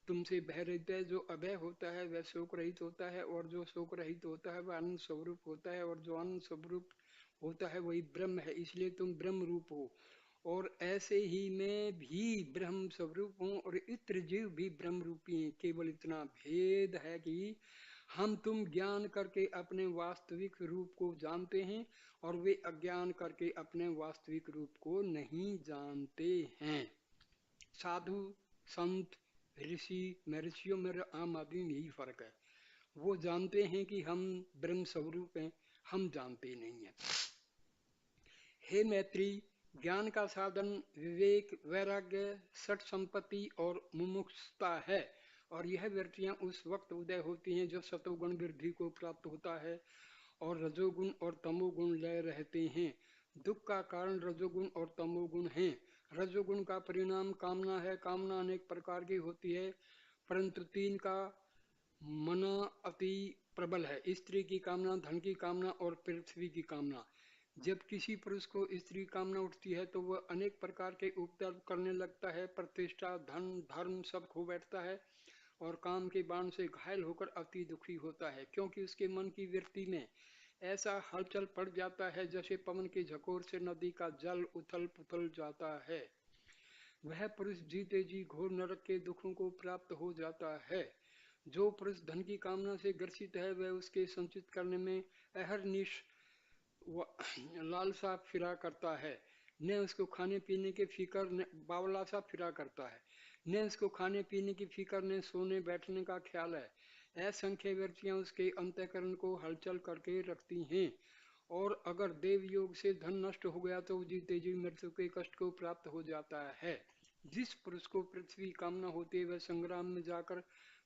Speaker 1: तुमसे भय रहित है। जो अभय होता है वह शोक रहित होता है, और जो शोक रहित होता है वह आनंद स्वरूप होता है, और जो आनंद स्वरूप होता है वही ब्रह्म है। इसलिए तुम ब्रह्म रूप हो, और ऐसे ही मैं भी ब्रह्म स्वरूप हूँ, और इत्र जीव भी ब्रह्म रूपी हैं। केवल इतना भेद है कि हम तुम ज्ञान करके अपने वास्तविक रूप को जानते हैं, और वे अज्ञान करके अपने वास्तविक रूप को नहीं जानते हैं। साधु, संत, ऋषि, महर्षियों में आम आदमी में यही फर्क है। वो जानते हैं कि हम ब्रह्म स्वरूप हैं, हम जानते नहीं हैं। हे मैत्री, ज्ञान का साधन विवेक, वैराग्य, सठ संपत्ति और मुमुक्षुता है, और यह वृत्तियां उस वक्त उदय होती हैं जब सतोगुण वृद्धि को प्राप्त होता है और रजोगुण और तमोगुण लय रहते हैं। दुख का कारण रजोगुण और तमोगुण हैं। रजोगुण का परिणाम कामना है। कामना अनेक प्रकार की होती है, परंतु तीन का मना अति प्रबल है: स्त्री की कामना, धन की कामना और पृथ्वी की कामना। जब किसी पुरुष को स्त्री कामना उठती है तो वह अनेक प्रकार के उपद्रव करने लगता है, प्रतिष्ठा, धन, धर्म सब खो बैठता है, और काम के बाण से घायल होकर अति दुखी होता है, क्योंकि उसके मन की वृत्ति में ऐसा हलचल पड़ जाता है जैसे पवन के झकोर से नदी का जल उथल पुथल जाता है। वह पुरुष जीते जी घोर नरक के दुखों को प्राप्त हो जाता है। जो पुरुष धन की कामना से ग्रसित है वह उसके संचित करने में अहरनिश लालसा फिरा करता है। न उसको खाने पीने के फिकर, न बावला सा फिरा करता है, न उसको खाने पीने की फिकर, न सोने बैठने का ख्याल है। असंख्य वृत्तियां उसके अंतःकरण को हलचल करके रखती हैं, और अगर देव योग से धन नष्ट हो गया तो जीते जी मृत्यु के कष्ट को प्राप्त हो जाता है। जिस पुरुष को पृथ्वी कामना होती है वह संग्राम में जाकर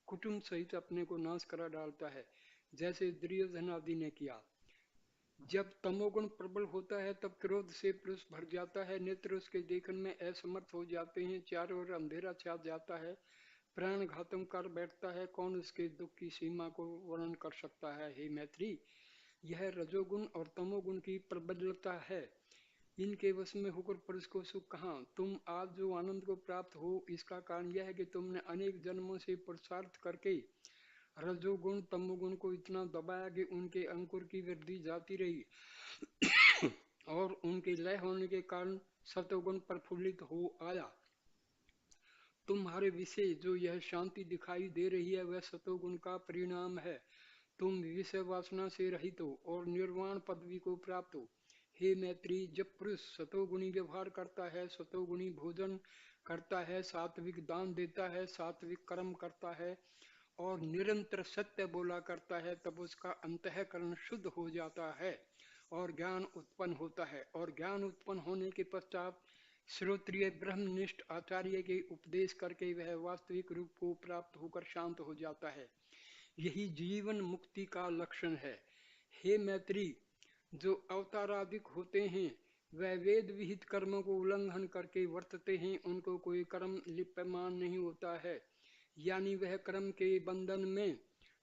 Speaker 1: कुटुंब सहित अपने को नाश करा डालता है, जैसे दुर्योधन आदि ने किया। जब तमोगुण प्रबल होता है तब क्रोध से पुरुष भर जाता है, नेत्र उसके देखने में असमर्थ हो जाते हैं, चारों ओर अंधेरा छा जाता है, प्राण घातम कर बैठता है। कौन उसके दुख की सीमा को वर्णन कर सकता है? हे मैत्री, यह रजोगुण और तमोगुण की प्रबलता है। इनके वश में होकर पुरुष को सुख कहाँ? तुम आज जो आनंद को प्राप्त हो, इसका कारण यह है कि तुमने अनेक जन्मों से पुरुषार्थ करके रजोगुण तमोगुण को इतना दबाया कि उनके अंकुर की वृद्धि जाती रही, और उनके लय होने के कारण सतोगुण प्रफुल्लित हो आया। तुम्हारे विषय जो यह शांति दिखाई दे रही है वह सतोगुण का परिणाम है। तुम विषय वासना से रहित हो और निर्वाण पदवी को प्राप्त हो। हे मैत्री, जब पुरुष सतोगुणी व्यवहार करता है, सतोगुणी भोजन करता है, सात्विक दान देता है, सात्विक कर्म करता है और निरंतर सत्य बोला करता है, तब उसका अंतःकरण शुद्ध हो जाता है और ज्ञान उत्पन्न होता है, और ज्ञान उत्पन्न होने के पश्चात श्रोत्रिय ब्रह्मनिष्ठ आचार्य के उपदेश करके वह वास्तविक रूप को प्राप्त होकर शांत हो जाता है। यही जीवन मुक्ति का लक्षण है। हे मैत्री, जो अवताराधिक होते हैं वह वेद विहित कर्मों को उल्लंघन करके वर्तते हैं, उनको कोई कर्म लिप्यमान नहीं होता है, यानी वह कर्म के बंधन में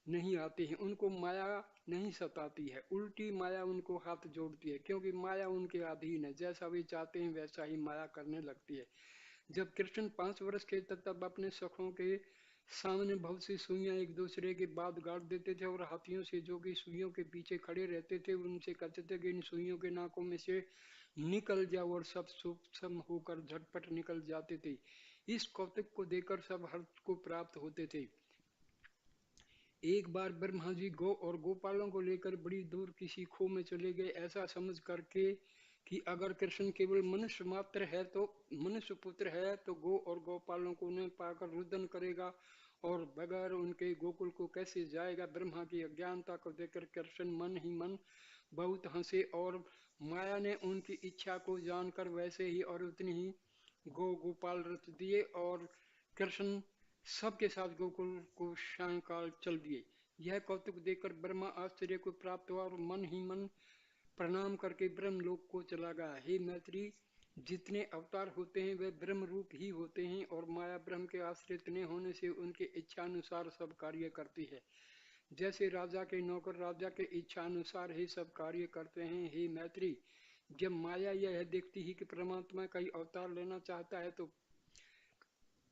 Speaker 1: नहीं आते हैं, उनको माया नहीं सताती है, उल्टी माया उनको हाथ जोड़ती है, क्योंकि माया उनके अधीन है, जैसा वे चाहते हैं वैसा ही माया करने लगती है। जब कृष्ण 5 वर्ष के थे तब अपने सखों के सामने बहुत सी सुइयां एक दूसरे के बाद गाड़ देते थे, और हाथियों से जो कि सुइयों के पीछे खड़े रहते थे उनसे कहते थे कि इन सुइयों के नाकों में से निकल जाओ, और सब सूक्ष्म होकर झटपट निकल जाते थे। इस कौतुक को देखकर सब हर्ष को प्राप्त होते थे। एक बार ब्रह्मा जी गौ और गोपालों को लेकर बड़ी दूर किसी खो में चले गए, ऐसा समझ करके कि अगर कृष्ण केवल मनुष्य मात्र है तो मनुष्य पुत्र है तो गौ और गोपालों को उन्हें पाकर रुदन करेगा, और बगैर उनके गोकुल को कैसे जाएगा। ब्रह्मा की अज्ञानता को देखकर कृष्ण मन ही मन बहुत हंसे, और माया ने उनकी इच्छा को जानकर वैसे ही और उतनी ही गौ गोपाल रच दिए, और कृष्ण सबके साथ गोकुल को सायंकाल चल दिए। यह कौतुक देखकर ब्रह्मा आश्चर्य को प्राप्त हुआ और मन ही मन प्रणाम करके ब्रह्मलोक को चला गया। हे मैत्री, जितने अवतार होते हैं वे ब्रह्म रूप ही होते हैं, और माया ब्रह्म के आश्रित न होने से उनके इच्छा अनुसार सब कार्य करती है। जैसे राजा के नौकर राजा के इच्छा अनुसार ही सब कार्य करते हैं। हे मैत्री, जब माया यह देखती है कि परमात्मा कई अवतार लेना चाहता है तो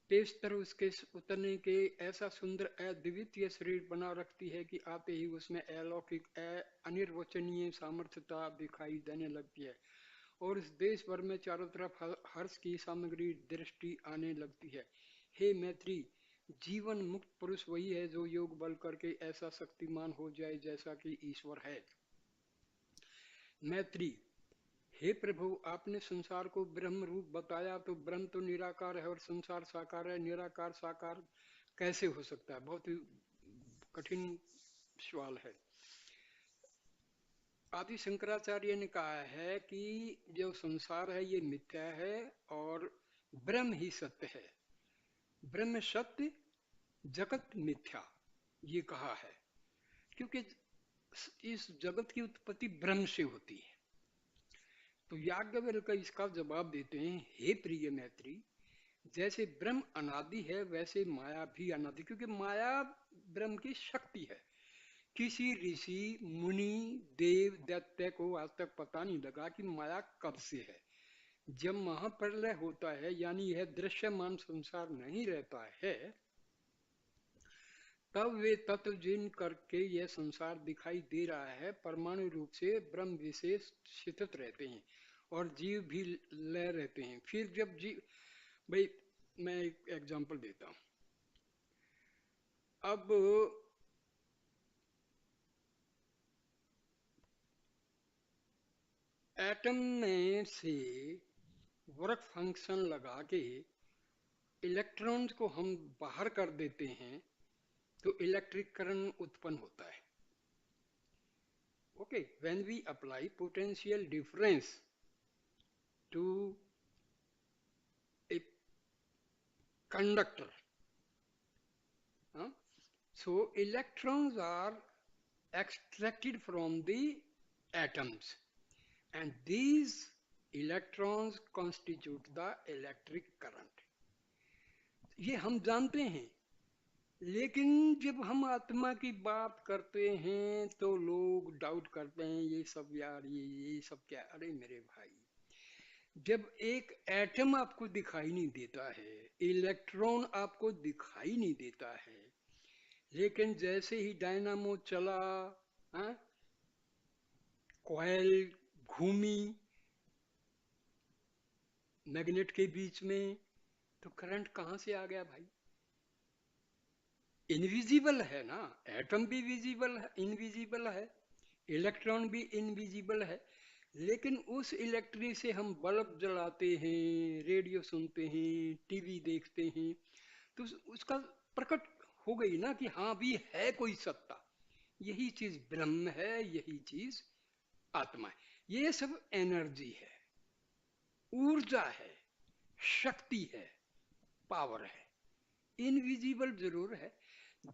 Speaker 1: पेशतर उसके उतरने के ऐसा सुंदर अद्वितीय शरीर बना रखती है कि आते ही उसमें अलौकिक अनिर्वचनीय सामर्थ्यता दिखाई देने लगती है और इस देश भर में चारों तरफ हर्ष की सामग्री दृष्टि आने लगती है। हे मैत्री, जीवन मुक्त पुरुष वही है जो योग बल करके ऐसा शक्तिमान हो जाए जैसा कि ईश्वर है। मैत्री, हे प्रभु, आपने संसार को ब्रह्म रूप बताया, तो ब्रह्म तो निराकार है और संसार साकार है, निराकार साकार कैसे हो सकता है? बहुत ही कठिन सवाल है। आदि शंकराचार्य ने कहा है कि जो संसार है ये मिथ्या है और ब्रह्म ही सत्य है। ब्रह्म सत्य, जगत मिथ्या, ये कहा है, क्योंकि इस जगत की उत्पत्ति ब्रह्म से होती है। तो याज्ञवल्क्य इसका जवाब देते हैं, हे प्रिय मैत्री, जैसे ब्रह्म अनादि है वैसे माया भी अनादि, क्योंकि माया ब्रह्म की शक्ति है। किसी ऋषि मुनि देव दैत्य को आज तक पता नहीं लगा कि माया कब से है। जब महाप्रलय होता है, यानी यह दृश्यमान संसार नहीं रहता है, तब वे तत्व जिन करके यह संसार दिखाई दे रहा है परमाणु रूप से ब्रह्म विशेष स्थित रहते हैं और जीव भी लय रहते हैं। फिर जब जीव, भाई मैं एक एग्जांपल देता हूं। अब एटम में से वर्क फंक्शन लगा के इलेक्ट्रॉन्स को हम बाहर कर देते हैं तो इलेक्ट्रिक करंट उत्पन्न होता है। Okay, when we apply potential difference to a conductor, so electrons are extracted from the atoms and these electrons constitute the electric current. ये हम जानते हैं, लेकिन जब हम आत्मा की बात करते हैं तो लोग डाउट करते हैं, ये सब यार ये सब क्या। अरे मेरे भाई, जब एक एटम आपको दिखाई नहीं देता है, इलेक्ट्रॉन आपको दिखाई नहीं देता है, लेकिन जैसे ही डायनामो चला, कॉइल घूमी मैग्नेट के बीच में, तो करंट कहां से आ गया भाई? इनविजिबल है ना, एटम भी विजिबल है, इनविजिबल है, इलेक्ट्रॉन भी इनविजिबल है, लेकिन उस इलेक्ट्रिक से हम बल्ब जलाते हैं, रेडियो सुनते हैं, टीवी देखते हैं, तो उसका प्रकट हो गई ना कि हाँ भी है कोई सत्ता। यही चीज ब्रह्म है, यही चीज आत्मा है। ये सब एनर्जी है, ऊर्जा है, शक्ति है, पावर है। इनविजिबल जरूर है।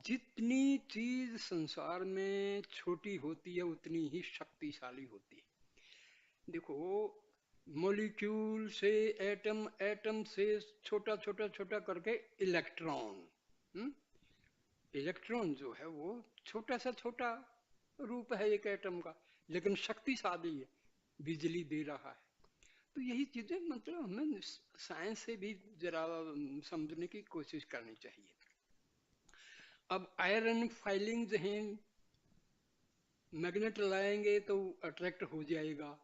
Speaker 1: जितनी चीज संसार में छोटी होती है उतनी ही शक्तिशाली होती है। देखो, मॉलिक्यूल से एटम, एटम से छोटा छोटा छोटा करके इलेक्ट्रॉन, इलेक्ट्रॉन जो है वो छोटा सा छोटा रूप है एक एटम का, लेकिन शक्तिशाली है, बिजली दे रहा है। तो यही चीजें मतलब हमें साइंस से भी जरा समझने की कोशिश करनी चाहिए। अब आयरन फाइलिंग्स हैं, मैग्नेट लाएंगे तो अट्रैक्ट हो जाएगा,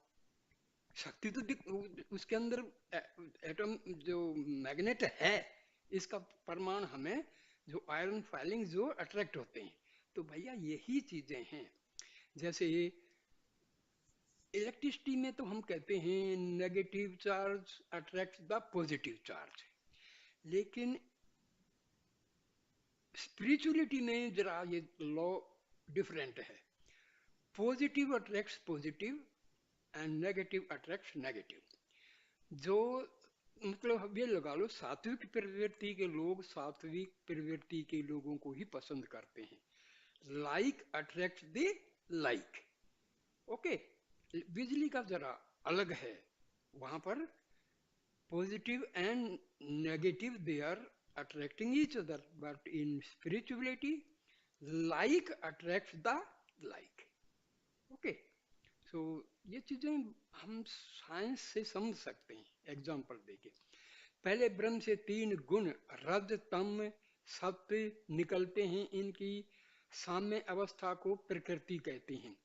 Speaker 1: शक्ति तो उसके अंदर एटम जो मैग्नेट है, इसका प्रमाण हमें जो आयरन फाइलिंग जो अट्रैक्ट होते हैं। तो भैया यही चीजें हैं। जैसे इलेक्ट्रिसिटी में तो हम कहते हैं negative charge attract the positive charge, लेकिन स्पिरिचुअलिटी में जरा ये लॉ डिफरेंट है। Positive attracts positive and negative attracts negative. जो मतलब ये लगा लो, सात्विक प्रवृत्ति के लोग सात्विक प्रवृत्ति के लोगों को ही पसंद करते हैं। Like attract the like. Okay, बिजली का जरा अलग है, वहां पर positive and negative they are attracting each other, but in spirituality like attracts the like. Okay, so ये चीजें हम साइंस से समझ सकते हैं एग्जांपल देके। पहले ब्रह्म से 3 गुण रज तम सत्व निकलते हैं। इनकी साम्य अवस्था को प्रकृति कहते हैं।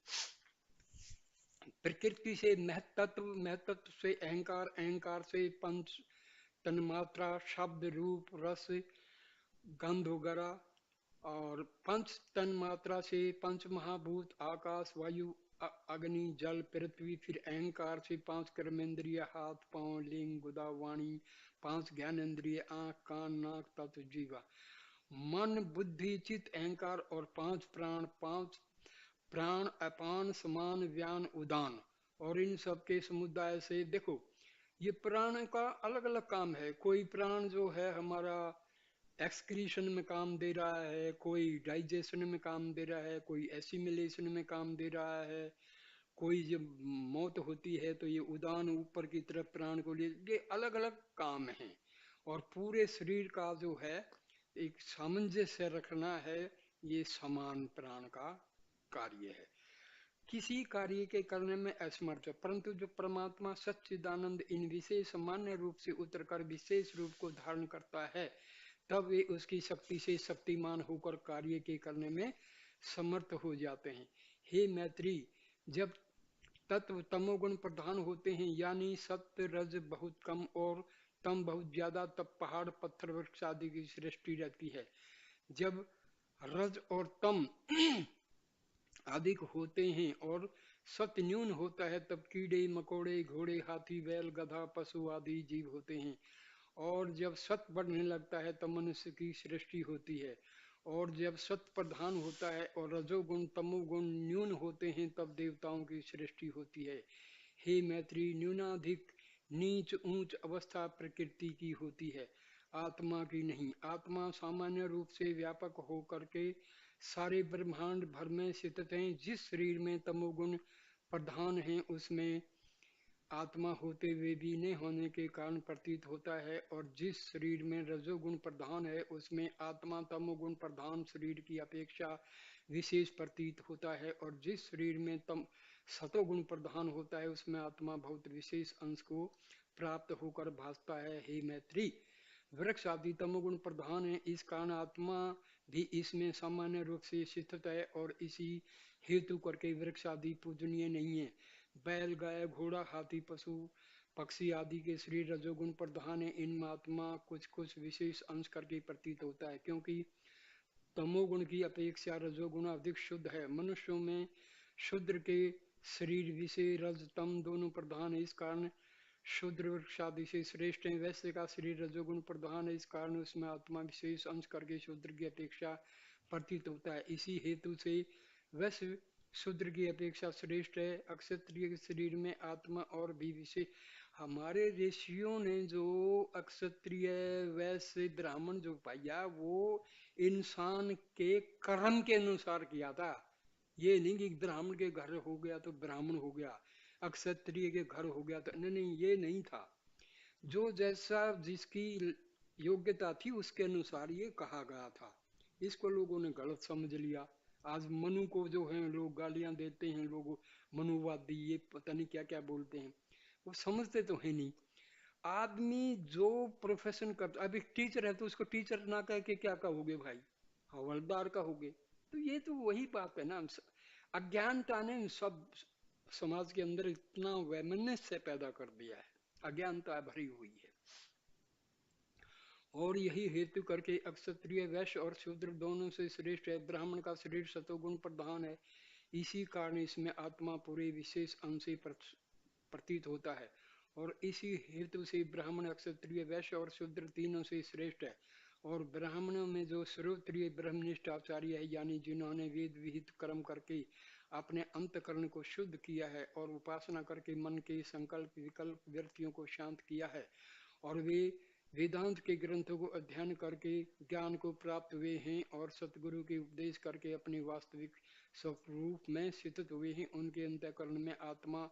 Speaker 1: प्रकृति से महतत्व, महतत्व से अहंकार, अहंकार से पंच तन्मात्रा, शब्द रूप रस गंध वगैरह, और पंच तन्मात्रा से पंच महाभूत आकाश वायु अग्नि जल पृथ्वी, फिर अहंकार से 5 कर्मेंद्रिय हाथ पांव लिंग गुदा वाणी, 5 ज्ञानेंद्रिय आंख कान नाक तत्व जीवा, मन बुद्धि चित अहंकार, और 5 प्राण, 5 प्राण अपान समान व्यान उदान। और इन सब के समुदाय से देखो, ये प्राण का अलग अलग काम है। कोई प्राण जो है हमारा एक्सक्रीशन में काम दे रहा है, कोई डाइजेशन में काम दे रहा है, कोई एसिमिलेशन में काम दे रहा है, कोई जब मौत होती है तो ये उदान ऊपर की तरफ प्राण को ले, ये अलग अलग काम है। और पूरे शरीर का जो है एक सामंजस्य रखना है, ये समान प्राण का कार्य है। किसी कार्य के करने में असमर्थ है, परंतु जो परमात्मा सच्चिदानंद इन विशेष सामान्य रूप से उतरकर विशेष रूप को धारण करता है, तब वे उसकी शक्ति से शक्तिमान होकर कार्य के करने में समर्थ हो जाते हैं। हे मैत्री, जब तत्व तमोगुण प्रधान होते हैं, यानी सत्य रज बहुत कम और तम बहुत ज्यादा, तब पहाड़ पत्थर वृक्ष आदि की सृष्टि रहती है। जब रज और तम अधिक होते हैं और सत्य न्यून होता है, तब कीड़े मकोड़े घोड़े हाथी बैल गधा पशु आदि जीव होते हैं। और जब सत्य बढ़ने लगता है तब मनुष्य की सृष्टि होती है। और जब सत्य प्रधान होता है और रजोगुण तमोगुण न्यून होते हैं, तब देवताओं की सृष्टि होती है। हे मैत्री, न्यूनाधिक नीच ऊंच अवस्था प्रकृति की होती है, आत्मा की नहीं। आत्मा सामान्य रूप से व्यापक होकर के सारे ब्रह्मांड भर में स्थित हैं। जिस शरीर में तमोगुण प्रधान है उसमें आत्मा होते हुए भी न होने के कारण प्रतीत होता है, और जिस शरीर में रजोगुण प्रधान है उसमें आत्मा तमोगुण प्रधान शरीर की अपेक्षा विशेष प्रतीत होता है, और जिस शरीर में तम सतोगुण प्रधान होता है उसमें आत्मा बहुत विशेष अंश को प्राप्त होकर भासता है। हे मैत्री, वृक्ष आदि तमोगुण प्रधान है, इस कारण आत्मा भी इसमें सामान्य रूप से स्थित है, और इसी हेतु करके वृक्ष आदि पूजनीय नहीं है। बैल गाय घोड़ा हाथी पशु पक्षी आदि के शरीर रजोगुण प्रधान है, इनमें आत्मा कुछ कुछ विशेष अंश करके प्रतीत होता है, क्योंकि तमोगुण की अपेक्षा रजोगुण अधिक शुद्ध है। मनुष्यों में शूद्र के शरीर विषय रज तम दोनों प्रधान है, इस कारण शूद्र वृक्ष आदि से श्रेष्ठ है। वैश्य का शरीर रजोगुण प्रधान है, इस कारण उसमें आत्मा विशेष अंश करके शूद्र की अपेक्षा प्रतीत होता है। इसी हेतु से वैश्य शूद्र की अपेक्षा श्रेष्ठ है। अक्षत्रिय के शरीर में आत्मा और भी विशेष, हमारे ऋषियों ने जो अक्षत्रिय वैश्य ब्राह्मण जो पाया वो इंसान के कर्म के अनुसार किया था। ये नहीं कि ब्राह्मण के घर हो गया तो ब्राह्मण हो गया, अक्षत्रिय के घर हो गया तो नहीं, नहीं, ये नहीं था। जो जैसा जिसकी योग्यता थी उसके अनुसार ये कहा गया था। इसको लोगों ने गलत समझ लिया। आज मनु को जो है लोग गालियां देते हैं, लोग मनुवादी ये पता नहीं क्या क्या बोलते हैं, वो समझते तो है नहीं। आदमी जो प्रोफेशन करता, अब एक टीचर है तो उसको टीचर ना कह के क्या कहोगे भाई, हवलदार कहोगे। तो ये तो वही बात है ना, अज्ञानता ने सब समाज के अंदर इतना वैमनस्य पैदा कर दिया है, अज्ञानता भरी हुई है। और यही हेतु करके अक्षत्रिय वैश्य और शूद्र दोनों से श्रेष्ठ है। ब्राह्मण का शरीर सतोगुण प्रधान है, इसी कारण इसमें आत्मा पूरे विशेष अंश से प्रतीत होता है, और इसी हेतु से ब्राह्मण अक्षत्रिय वैश्य और शूद्र तीनों से श्रेष्ठ है। और ब्राह्मणों में जो श्रोत्रिय ब्रह्मनिष्ठ आचार्य है, यानी जिन्होंने वेद विहित कर्म करके अपने अंतकरण को शुद्ध किया है और उपासना करके मन के संकल्प विकल्प वृत्तियों को शांत किया है, और वे वेदांत के ग्रंथों को अध्ययन करके ज्ञान को प्राप्त हुए हैं और सतगुरु के उपदेश करके अपने वास्तविक स्वरूप में स्थित हुए हैं, उनके अंतःकरण में आत्मा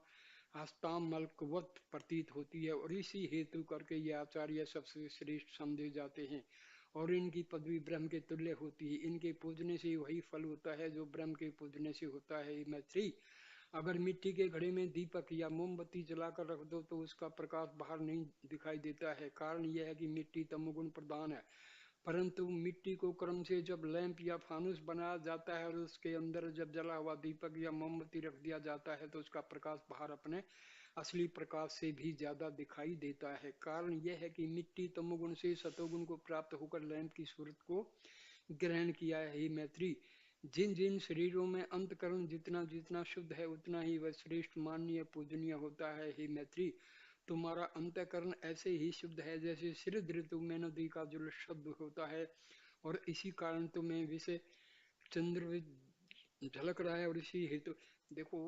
Speaker 1: हस्तामलकवत प्रतीत होती है, और इसी हेतु करके ये आचार्य सबसे श्रेष्ठ समझे जाते हैं, और इनकी पदवी ब्रह्म के तुल्य होती है। इनके पूजने से वही फल होता है जो ब्रह्म के पूजने से होता है। मैत्री, अगर मिट्टी के घड़े में दीपक या मोमबत्ती जलाकर रख दो तो उसका प्रकाश बाहर नहीं दिखाई देता है। कारण यह है कि मिट्टी तमोगुण प्रधान है। परंतु मिट्टी को क्रम से जब लैंप या फानुस बनाया जाता है और उसके अंदर जब जला हुआ दीपक या मोमबत्ती रख दिया जाता है तो उसका प्रकाश बाहर अपने असली प्रकाश से भी ज्यादा दिखाई देता है। कारण यह है कि मिट्टी तमोगुण से सतोगुण को प्राप्त होकर लैंप की सूरत को ग्रहण किया है। हे मैत्री, जिन जिन शरीरों में अंतकरण जितना जितना शुद्ध है उतना ही वह श्रेष्ठ माननीय पूजनीय होता है। हे मैत्री, तुम्हारा अंतकरण ऐसे ही शुद्ध है जैसे शरद ऋतु में नदी का जल शुद्ध होता है, और इसी कारण तुम्हें विषय चंद्र झलक रहा है। और इसी हेतु देखो,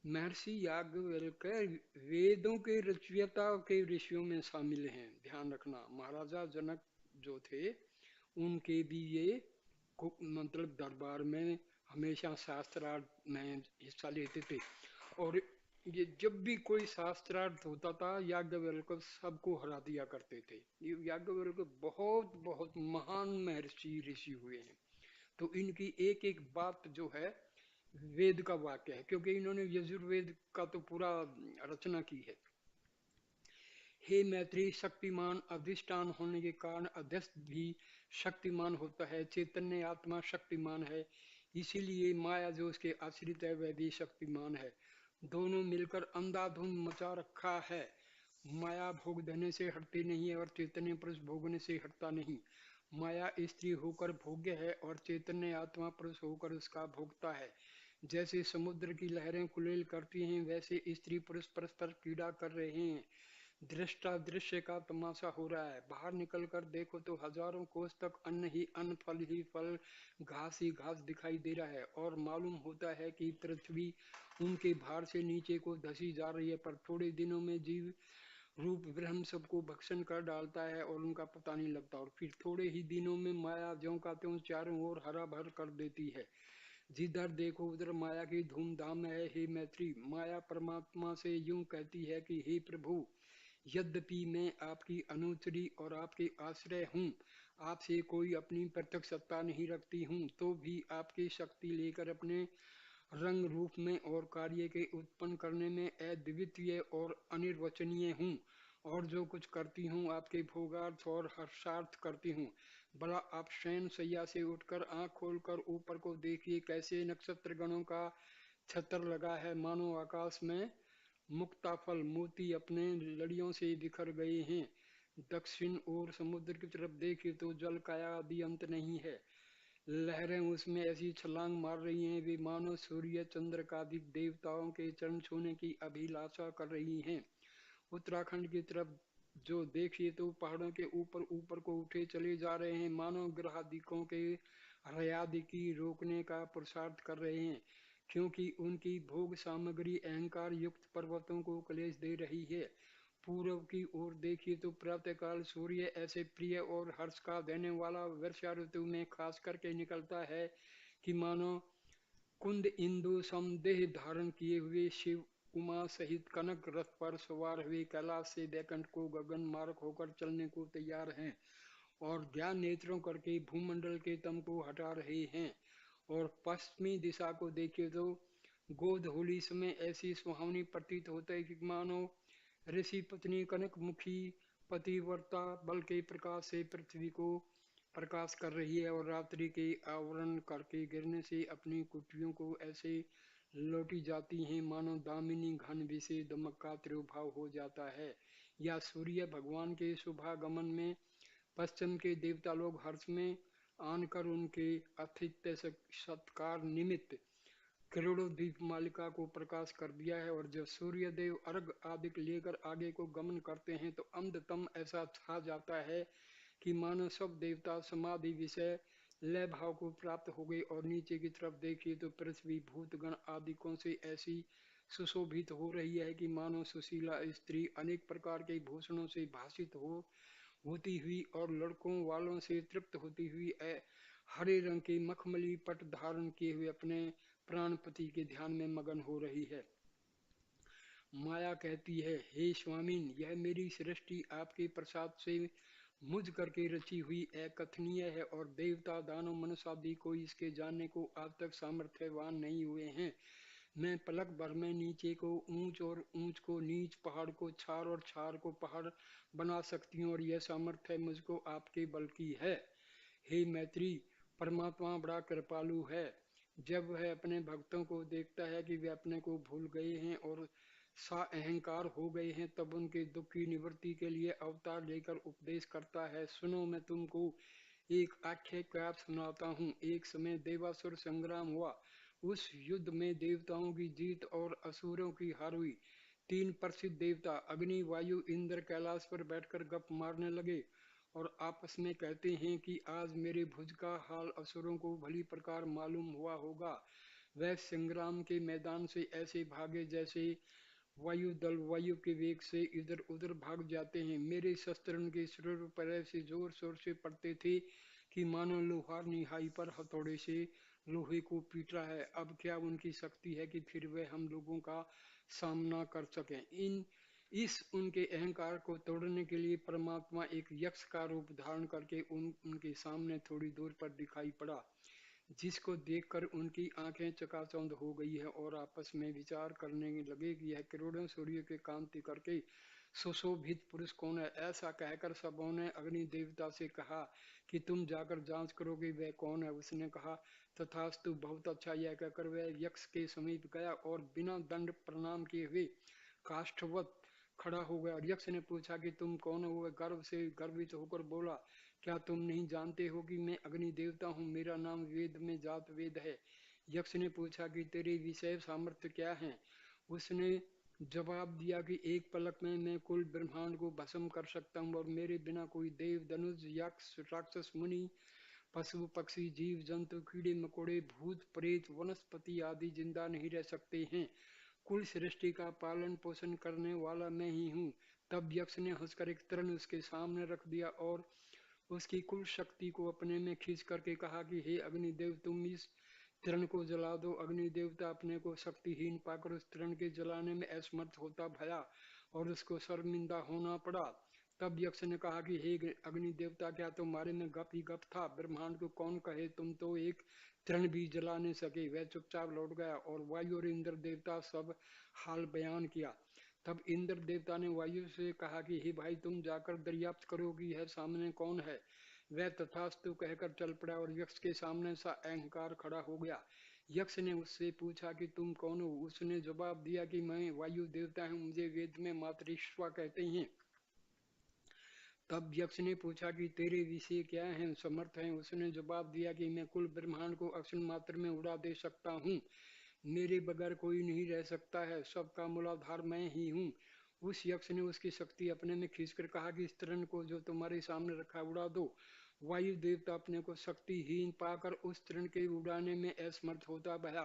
Speaker 1: महर्षि याज्ञवल्क्य वेदों के रचयिता के ऋषियों में शामिल हैं। ध्यान रखना, महाराजा जनक जो थे उनके भी ये मतलब दरबार में हमेशा शास्त्रार्थ में हिस्सा लेते थे। और ये जब भी कोई शास्त्रार्थ होता था याज्ञवल्क्य सबको हरा दिया करते थे। ये याज्ञवल्क्य बहुत बहुत महान महर्षि ऋषि हुए हैं। तो इनकी एक एक बात जो है वेद का वाक्य है, क्योंकि इन्होंने यजुर्वेद का तो पूरा रचना की है। हे मैत्री, शक्तिमान अधिष्ठान होने के कारण अध्यस्त भी शक्तिमान होता है। चैतन्य आत्मा शक्तिमान है, इसीलिए माया जो उसके आश्रित है वह भी शक्तिमान है। दोनों मिलकर अंधाधुंध मचा रखा है। माया भोग देने से हटती नहीं है और चैतन्य पुरुष भोगने से हटता नहीं। माया स्त्री होकर भोग्य है और चैतन्य आत्मा पुरुष होकर उसका भोगता है। जैसे समुद्र की लहरें कुलेल करती हैं वैसे स्त्री पुरुष परस्पर पीड़ा कर रहे हैं। दृष्टा दृश्य का तमाशा हो रहा है। बाहर निकल कर देखो तो हजारों कोस तक अन्न ही अन्न, फल ही फल, घास ही घास दिखाई दे रहा है, और मालूम होता है कि पृथ्वी उनके भार से नीचे को धसी जा रही है। पर थोड़े दिनों में जीव रूप ब्रह्म सबको भक्षण कर डालता है और उनका पता नहीं लगता, और फिर थोड़े ही दिनों में माया ज्यों का त्यों चारों ओर हरा भर कर देती है। जिधर देखो उधर माया की धूमधाम है। हे मैत्री, माया परमात्मा से यूं कहती है कि हे प्रभु, यद्यपि मैं आपकी अनुचरी और आपके आश्रय हूँ, आपसे कोई अपनी प्रत्यक्ष सत्ता नहीं रखती हूँ, तो भी आपकी शक्ति लेकर अपने रंग रूप में और कार्य के उत्पन्न करने में अद्वितीय और अनिर्वचनीय हूँ। और जो कुछ करती हूँ आपके भोगार्थ और हर्षार्थ करती हूँ। भला आप शयन सैया से उठकर आंख खोलकर ऊपर को देखिए, कैसे नक्षत्र गणों का छत्र लगा है, मानो आकाश में मुक्ताफल मोती अपने लड़ियों से बिखर गए हैं। दक्षिण ओर समुद्र की तरफ देखिए तो जल का आदि अंत नहीं है। लहरें उसमें ऐसी छलांग मार रही हैं वे मानो सूर्य चंद्र का अधिक देवताओं के चरण छूने की अभिलाषा कर रही हैं। उत्तराखंड की तरफ जो देखिए तो पहाड़ों के ऊपर ऊपर को उठे चले जा रहे हैं, मानो ग्रहादिकों के हृदय की रोकने का पुरुषार्थ कर रहे हैं, क्योंकि उनकी भोग सामग्री अहंकार युक्त पर्वतों को क्लेश दे रही है। पूर्व की ओर देखिए तो प्रातःकाल सूर्य ऐसे प्रिय और हर्ष का देने वाला वर्षा ऋतु में खास करके निकलता है कि मानो कुंद इंदु समदेह धारण किए हुए शिव उमा सहित कनक रथ पर सवार हुए कैलाश से बैकुंठ को गगन मार्ग होकर चलने को तैयार हैं, और ज्ञान नेत्रों करके भूमंडल के तम को हटा रहे हैं। और पश्चिमी दिशा को देखे तो गोद होली समय ऐसी सुहावनी प्रतीत होता है कि मानो ऋषि पत्नी कनक मुखी पतिव्रता बल के प्रकाश से पृथ्वी को प्रकाश कर रही है, और रात्रि के आवरण करके गिरने से अपनी कुटियों को ऐसे लौटी जाती हैं मानो दामिनी घन विषय दमक का तिरुभाव हो जाता है। या सूर्य भगवान के शुभागमन में पश्चिम के देवता लोग हर्ष में आनकर उनके आतिथ्य सत्कार निमित्त करोड़ों दीप मालिका को प्रकाश कर दिया है। और जब सूर्य देव अर्घ आदि लेकर आगे को गमन करते हैं तो अमृतम ऐसा छा जाता है कि मानो सब देवता समाधि विषय लय भाव को प्राप्त हो गए। और नीचे की तरफ देखिए तो पृथ्वी भूतगण आदिकों से ऐसी सुशोभित हो रही है कि मानो सुशीला स्त्री अनेक प्रकार के भूषणों से भाषित होती हुई और लड़कों वालों से तृप्त होती हुई हरे रंग के मखमली पट धारण किए हुए अपने प्राणपति के ध्यान में मगन हो रही है। माया कहती है, हे स्वामीन, यह मेरी सृष्टि आपके प्रसाद से मुझ करके रची हुई अकथनीय है, और देवता दानव मनुष्य आदि कोई इसके जानने को आज तक सामर्थ्यवान नहीं हुए हैं। मैं पलक भर में नीचे को ऊंच और ऊंच को नीच, पहाड़ को छार और छार को पहाड़ बना सकती हूँ, और यह सामर्थ्य मुझको आपके बल की है। हे मैत्री, परमात्मा बड़ा कृपालु है। जब वह अपने भक्तों को देखता है कि वे अपने को भूल गए हैं और सा अहंकार हो गए हैं, तब उनके दुख की निवृत्ति के लिए अवतार लेकर उपदेश करता है। सुनो, मैं तुमको एक आख्यान सुनाता हूँ। एक समय देवासुर संग्राम हुआ। उस युद्ध में देवताओं की जीत और असुरों की हार हुई। तीन प्रसिद्ध देवता अग्नि, वायु, इंद्र कैलाश पर बैठकर गप मारने लगे और आपस में कहते हैं कि आज मेरे भुज का हाल असुरों को भली प्रकार मालूम हुआ होगा। वह संग्राम के मैदान से ऐसे भागे जैसे वायु दल वायु के वेग से इधर उधर भाग जाते हैं। मेरे शस्त्र उनके सिर पर ऐसे जोर शोर से पड़ते थे कि मानो लोहार निहाई पर हथौड़े से लोहे को पीट रहा है। अब क्या उनकी शक्ति है कि फिर वे हम लोगों का सामना कर सकें। इस उनके अहंकार को तोड़ने के लिए परमात्मा एक यक्ष का रूप धारण करके उनके सामने थोड़ी दूर पर दिखाई पड़ा, जिसको देखकर उनकी आंखें चकाचौंध हो गई है और आपस में विचार करने लगे कि यह करोड़ों सूर्य के कांति करके सुशोभित पुरुष कौन है। ऐसा कहकर सबों ने अग्नि देवता से कहा कि तुम जाकर जांच करो कि वह कौन है। उसने कहा, तथास्तु, बहुत अच्छा। यह कहकर वह यक्ष के समीप गया और बिना दंड प्रणाम किए हुए काष्ठवत खड़ा हो गया। और यक्ष ने पूछा कि तुम कौन हो। वह गर्व से गर्वित होकर बोला, क्या तुम नहीं जानते हो कि मैं अग्नि देवता हूँ? मेरा नाम वेद में जात वेद है। यक्ष ने पूछा कि तेरे विषय सामर्थ्य क्या है। उसने जवाब दिया कि एक पलक में मैं कुल ब्रह्मांड को भस्म कर सकता हूँ, और मेरे बिना कोई देव, धनुष, यक्ष, राक्षस, मुनि, पशु, पक्षी, जीव जंतु, कीड़े मकोड़े, भूत प्रेत, वनस्पति आदि जिंदा नहीं रह सकते हैं। कुल सृष्टि का पालन पोषण करने वाला मैं ही हूँ। तब यक्ष ने हंसकर एक तृण उसके सामने रख दिया और उसकी कुल शक्ति को अपने में खींच करके कहा कि हे अग्निदेव, तुम इस तृण को जला दो। अग्नि देवता अपने को शक्तिहीन पाकर उस तृण के जलाने में असमर्थ होता भया और उसको शर्मिंदा होना पड़ा। तब यक्ष ने कहा कि हे अग्नि देवता, क्या तुम्हारे में गप ही गप था? ब्रह्मांड को कौन कहे, तुम तो एक तृण भी जला नहीं सके। वह चुपचाप लौट गया और वायु और इंद्र देवता सब हाल बयान किया। तब इंद्र देवता ने वायु से कहा कि हे भाई, तुम जाकर दरियाप्त करो कि यह सामने कौन है। वह तथास्तु कहकर चल पड़ा और यक्ष के सामने सा अहंकार खड़ा हो गया। यक्ष ने उससे पूछा कि तुम कौन हो। उसने जवाब दिया कि मैं वायु देवता हूँ, मुझे वेद में मातृश्वा कहते हैं। तब यक्ष ने पूछा कि तेरे विषय क्या हैं, समर्थ हैं। उसने जवाब दिया कि मैं कुल ब्रह्मांड को अक्षण मात्र में उड़ा दे सकता हूँ, मेरे बगैर कोई नहीं रह सकता है, सबका मूलाधार मैं ही हूँ। उस यक्ष ने उसकी शक्ति अपने में खींचकर कहा कि इस तृण को जो तुम्हारे सामने रखा उड़ा दो। वायु देवता अपने को शक्तिहीन पाकर उस तृण के उड़ाने में असमर्थ होता बया।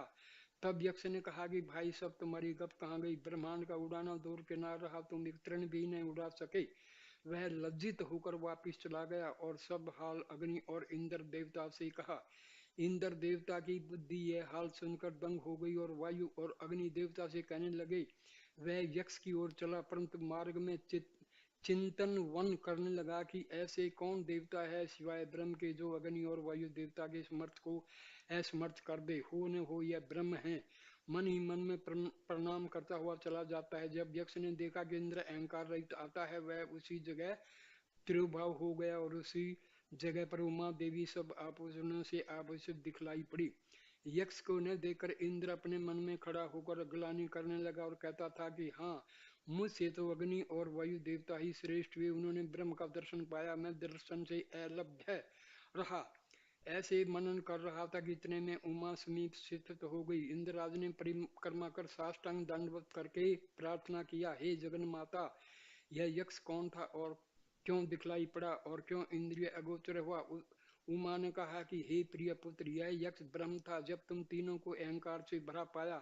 Speaker 1: तब यक्ष ने कहा कि भाई, सब तुम्हारी गप कहाँ गई? ब्रह्मांड का उड़ाना दूर के ना रहा, तुम एक तृण भी नहीं उड़ा सके। वह लज्जित होकर वापिस चला गया और सब हाल अग्नि और इंद्र देवता से कहा। इंद्र देवता की बुद्धि यह हाल सुनकर दंग हो गई और वायु और अग्नि देवता से कहने लगे। वह यक्ष की ओर चला, परंतु मार्ग में चिंतन वन करने लगा कि ऐसे कौन देवता है सिवाय ब्रह्म के, जो अग्नि और वायु देवता के समर्थ को असमर्थ कर दे। हो न हो यह ब्रह्म है। मन ही मन में प्रणाम करता हुआ चला जाता है। जब यक्ष ने देखा कि इंद्र अहंकार रहित आता है, वह उसी जगह तिरुभाव हो गया और उसी जगह पर उमा देवी सब आभूषणों से आभूषित दिखलाई पड़ी। यक्ष को न देखकर इंद्र अपने मन में खड़ा होकर ग्लानि करने लगा और कहता था कि हाँ, मुझसे तो अग्नि और वायु देवता ही श्रेष्ठ हुए। उन्होंने ब्रह्म का दर्शन पाया, मैं दर्शन से अलभ्य रहा। ऐसे मनन कर रहा था कि इतने में उमा समीप स्थित हो गई। इंद्रराज ने परिक्रमा कर साष्टांग दंडवत करके प्रार्थना किया, हे जगन माता, यह यक्ष कौन था और क्यों दिखलाई पड़ा और क्यों इंद्रिय अगोचर हुआ? उमा ने कहा कि हे प्रिय पुत्र, यह यक्ष ब्रह्म था। जब तुम तीनों को अहंकार से भरा पाया,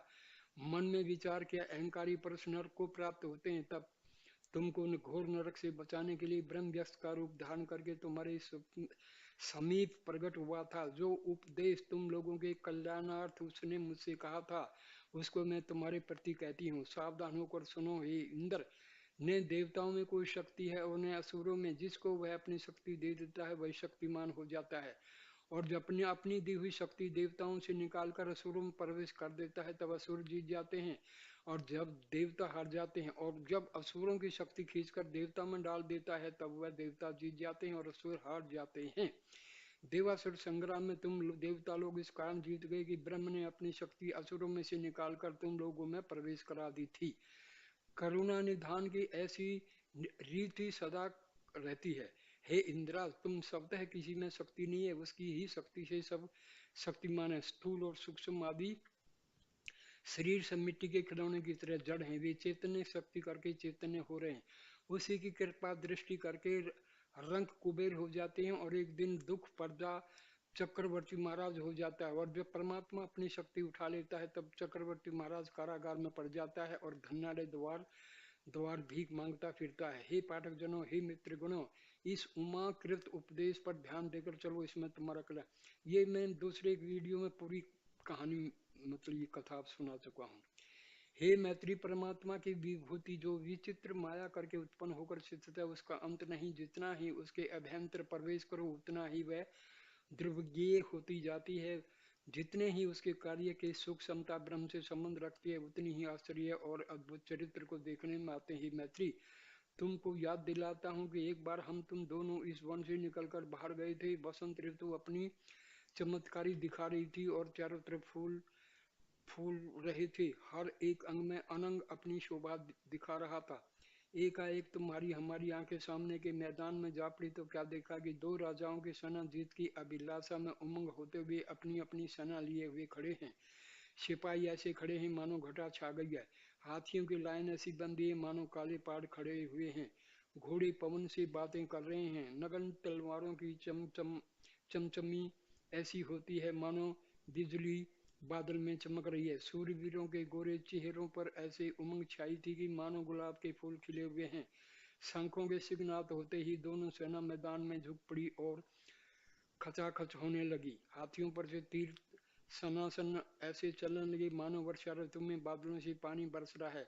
Speaker 1: मन में विचार किया अहंकारी पुरुष नरक को प्राप्त होते हैं, तब तुमको घोर नरक से बचाने के लिए ब्रह्म व्यक्त का रूप धारण करके तुम्हारे समीप प्रकट हुआ था। जो उपदेश तुम लोगों के कल्याणार्थ उसने मुझसे कहा था, उसको मैं तुम्हारे प्रति कहती हूँ। सावधान होकर सुनो। हे इंद्र, ने देवताओं में कोई शक्ति है और न असुरों में। जिसको वह अपनी शक्ति दे देता है वही शक्तिमान हो जाता है, और जब अपनी अपनी दी हुई शक्ति देवताओं से निकालकर असुरों में प्रवेश कर देता है तब असुर जीत जाते हैं। और जब देवता हार जाते हैं और जब असुरों की शक्ति खींचकर देवता में डाल देता है तब वह देवता जीत जाते हैं और असुर हार जाते हैं। देवासुर संग्राम में तुम देवता लोग इस कारण जीत गए कि ब्रह्म ने अपनी शक्ति असुरों में से निकालकर तुम लोगों में प्रवेश करा दी थी। करुणा निधान की ऐसी रीति सदा रहती है। हे इंद्रा, तुम स्वतः किसी में शक्ति नहीं है, उसकी ही शक्ति से सब शक्तिमान है। स्थूल और सूक्ष्म आदि शरीर सब मिट्टी के खिलौने की तरह जड़ हैं, वे चैतन्य शक्ति करके चैतन्य हो रहे हैं। उसी की कृपा दृष्टि करके रंग कुबेर हो जाते हैं और एक दिन दुख पर्दा चक्रवर्ती महाराज हो जाता है। और जब परमात्मा अपनी शक्ति उठा लेता है तब चक्रवर्ती महाराज कारागार में पड़ जाता है और धन्नारे द्वार द्वार भीख मांगता फिरता है। हे पाठक जनों, हे मित्र गणों, इस उमाकृत उपदेश पर ध्यान देकर चलो, इसमें तुम्हारा कला। ये मैं दूसरे एक वीडियो में पूरी कहानी मतलब ये कथा सुना चुका हूँ। हे मैत्री, परमात्मा की विभूति जो विचित्र माया करके उत्पन्न होकर स्थित है उसका अंत नहीं। जितना ही उसके अभ्यंतर प्रवेश करो उतना ही वह द्रव्येय होती जाती है। जितने ही उसके कार्य के सूक्ष्मता ब्रह्म से संबंध रखती है उतनी ही आश्चर्य और अद्भुत चरित्र को देखने में आते हैं। मैत्री, तुमको याद दिलाता हूँ कि एक बार हम तुम दोनों इस वन से निकलकर बाहर गए थे। बसंत ऋतु अपनी चमत्कारी दिखा रही थी और चारों तरफ फूल फूल रहे थे। हर एक अंग में अनंग अपनी शोभा दिखा रहा था। एकाएक तुम्हारी हमारी आंखें सामने के मैदान में जा पड़ी तो क्या देखा कि दो राजाओं की सेना जीत की अभिलाषा में उमंग होते हुए अपनी अपनी सेना लिए हुए खड़े हैं। सिपाही ऐसे खड़े हैं मानो घटा छा गई है। हाथियों की लाइन ऐसी बंदी है मानो काले पहाड़ खड़े हुए हैं। घोड़े पवन से बातें कर रहे हैं। नगन तलवारों की चमचमी ऐसी होती है मानो बिजली बादल में चमक रही है। सूरवीरों के गोरे चेहरों पर ऐसे उमंग छाई थी कि मानो गुलाब के फूल खिले हुए हैं। शंखों के सिग्नात होते ही दोनों सेना मैदान में झुक पड़ी और खचाखच होने लगी। हाथियों पर से तीर सनासन ऐसे चलने लगे मानो वर्षा ऋतु में बादलों से पानी बरस रहा है।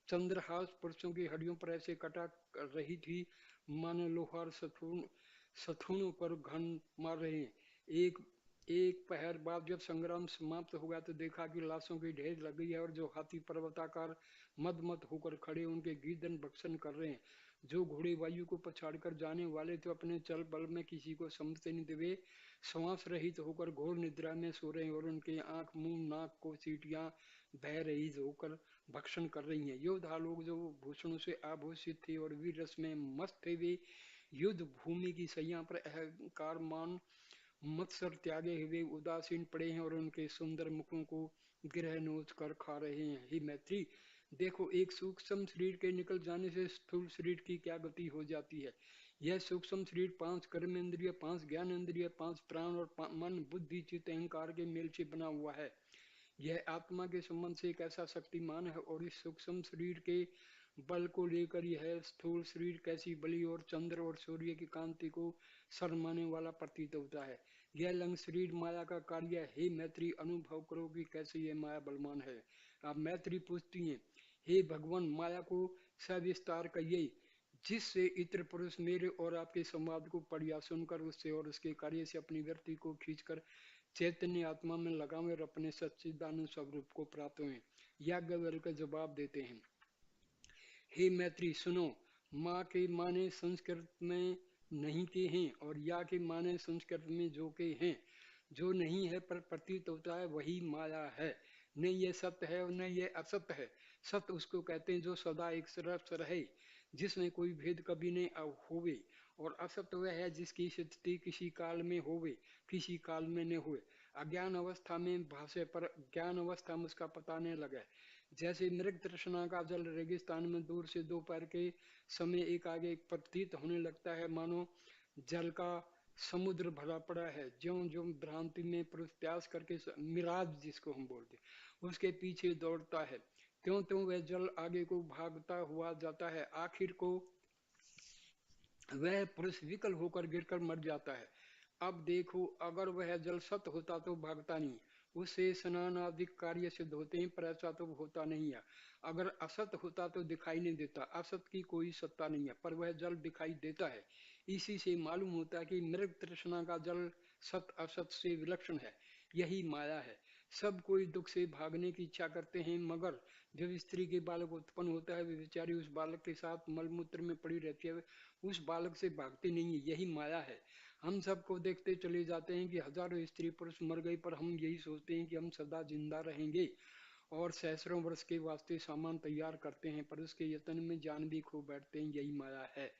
Speaker 1: चंद्रहास पुरुषों की हड्डियों पर ऐसे कटा रही थी मानो लोहार सथुनों पर घन मार रहे हैं। एक एक पहर बाद जब संग्राम समाप्त हो गया तो देखा कि लाशों की ढेर लग गई है और जो हाथी पर्वताकार मद मद होकर खड़े उनके गीदन भक्षण कर रहे हैं। जो घोड़े वायु को पछाड़कर जाने वाले थे अपने चल बल में किसी को समझते नहीं थे, श्वास रहित होकर घोर निद्रा में सो रहे हैं और उनके आंख मुंह नाक को सीटियां बह रही होकर भक्षण कर रही हैं। योद्धा लोग जो भूषणों से आभूषित थे और वीर रस में मस्त थे वे युद्ध भूमि की सैया पर अहंकार मान मत्सर त्यागे हुए उदासीन पड़े हैं और उनके सुंदर मुखों को गिरह नोच कर खा रहे हैं। हे मैत्री, देखो, एक सूक्ष्म शरीर के निकल जाने से स्थूल शरीर की क्या गति हो जाती है। यह सूक्ष्म शरीर 5 कर्म इंद्रिय, 5 ज्ञान इंद्रिय, 5 प्राण और मन बुद्धि चित्त अहंकार के मेल से बना हुआ है। यह आत्मा के संबंध से एक ऐसा शक्तिमान है और इस सूक्ष्म शरीर के बल को लेकर यह स्थूल शरीर कैसी बलि और चंद्र और सूर्य की कांति को शर्माने वाला प्रतीत होता है। यह लंग शरीर माया का कार्य है। हे मैत्री, अनुभव करो कि कैसे यह माया बलवान है। आप मैत्री पूछती हैं, हे भगवान, माया को सविस्तार कहिए जिससे इतर पुरुष मेरे और आपके संवाद को पढ़ या सुनकर उससे और उसके कार्य से अपनी व्यक्ति को खींचकर चैतन्य आत्मा में लगावे और अपने सच्चिदानंद स्वरूप को प्राप्त हुए। याज्ञवल्क्य का जवाब देते हैं, हे मैत्री सुनो, माँ के माने संस्कृत में नहीं के हैं और या के माने संस्कृत में जो के हैं। जो नहीं है पर प्रतीत होता है वही माया है। न ये सत्य है और न ये असत्य है। सत्य उसको कहते हैं जो सदा एक तरफ रहे, जिसमें कोई भेद कभी नहीं होवे। और असत्य वह है जिसकी स्थिति किसी काल में होवे, किसी काल में न हुए। अज्ञान अवस्था में भाषे पर ज्ञान अवस्था में उसका पता नहीं लगे। जैसे मृग तृष्णा का जल रेगिस्तान में दूर से दोपहर के समय एक आगे प्रतीत होने लगता है मानो जल का समुद्र भरा पड़ा है। ज्यों ज्यों भ्रांति में पुरुष प्यास करके मिराज जिसको हम बोलते उसके पीछे दौड़ता है, त्यों त्यों वह जल आगे को भागता हुआ जाता है। आखिर को वह पुरुष विकल होकर गिरकर मर जाता है। अब देखो, अगर वह जल सत्य होता तो भागता नहीं, उससे स्नान आदि कार्य सिद्ध होते हैं, पर ऐसा तो होता नहीं है। अगर असत होता तो दिखाई नहीं देता। असत की कोई सत्ता नहीं है पर वह जल दिखाई देता है। इसी से मालूम होता है कि मृग तृष्णा का जल सत असत से विलक्षण है। यही माया है। सब कोई दुख से भागने की इच्छा करते हैं, मगर जब स्त्री के बालक उत्पन्न होता है वे बेचारी उस बालक के साथ मलमूत्र में पड़ी रहती है, उस बालक से भागती नहीं है। यही माया है। हम सबको देखते चले जाते हैं कि हजारों स्त्री पुरुष मर गए, पर हम यही सोचते हैं कि हम सदा जिंदा रहेंगे और सहस्रों वर्ष के वास्ते सामान तैयार करते हैं, पर उसके यत्न में जान भी खो बैठते हैं। यही माया है।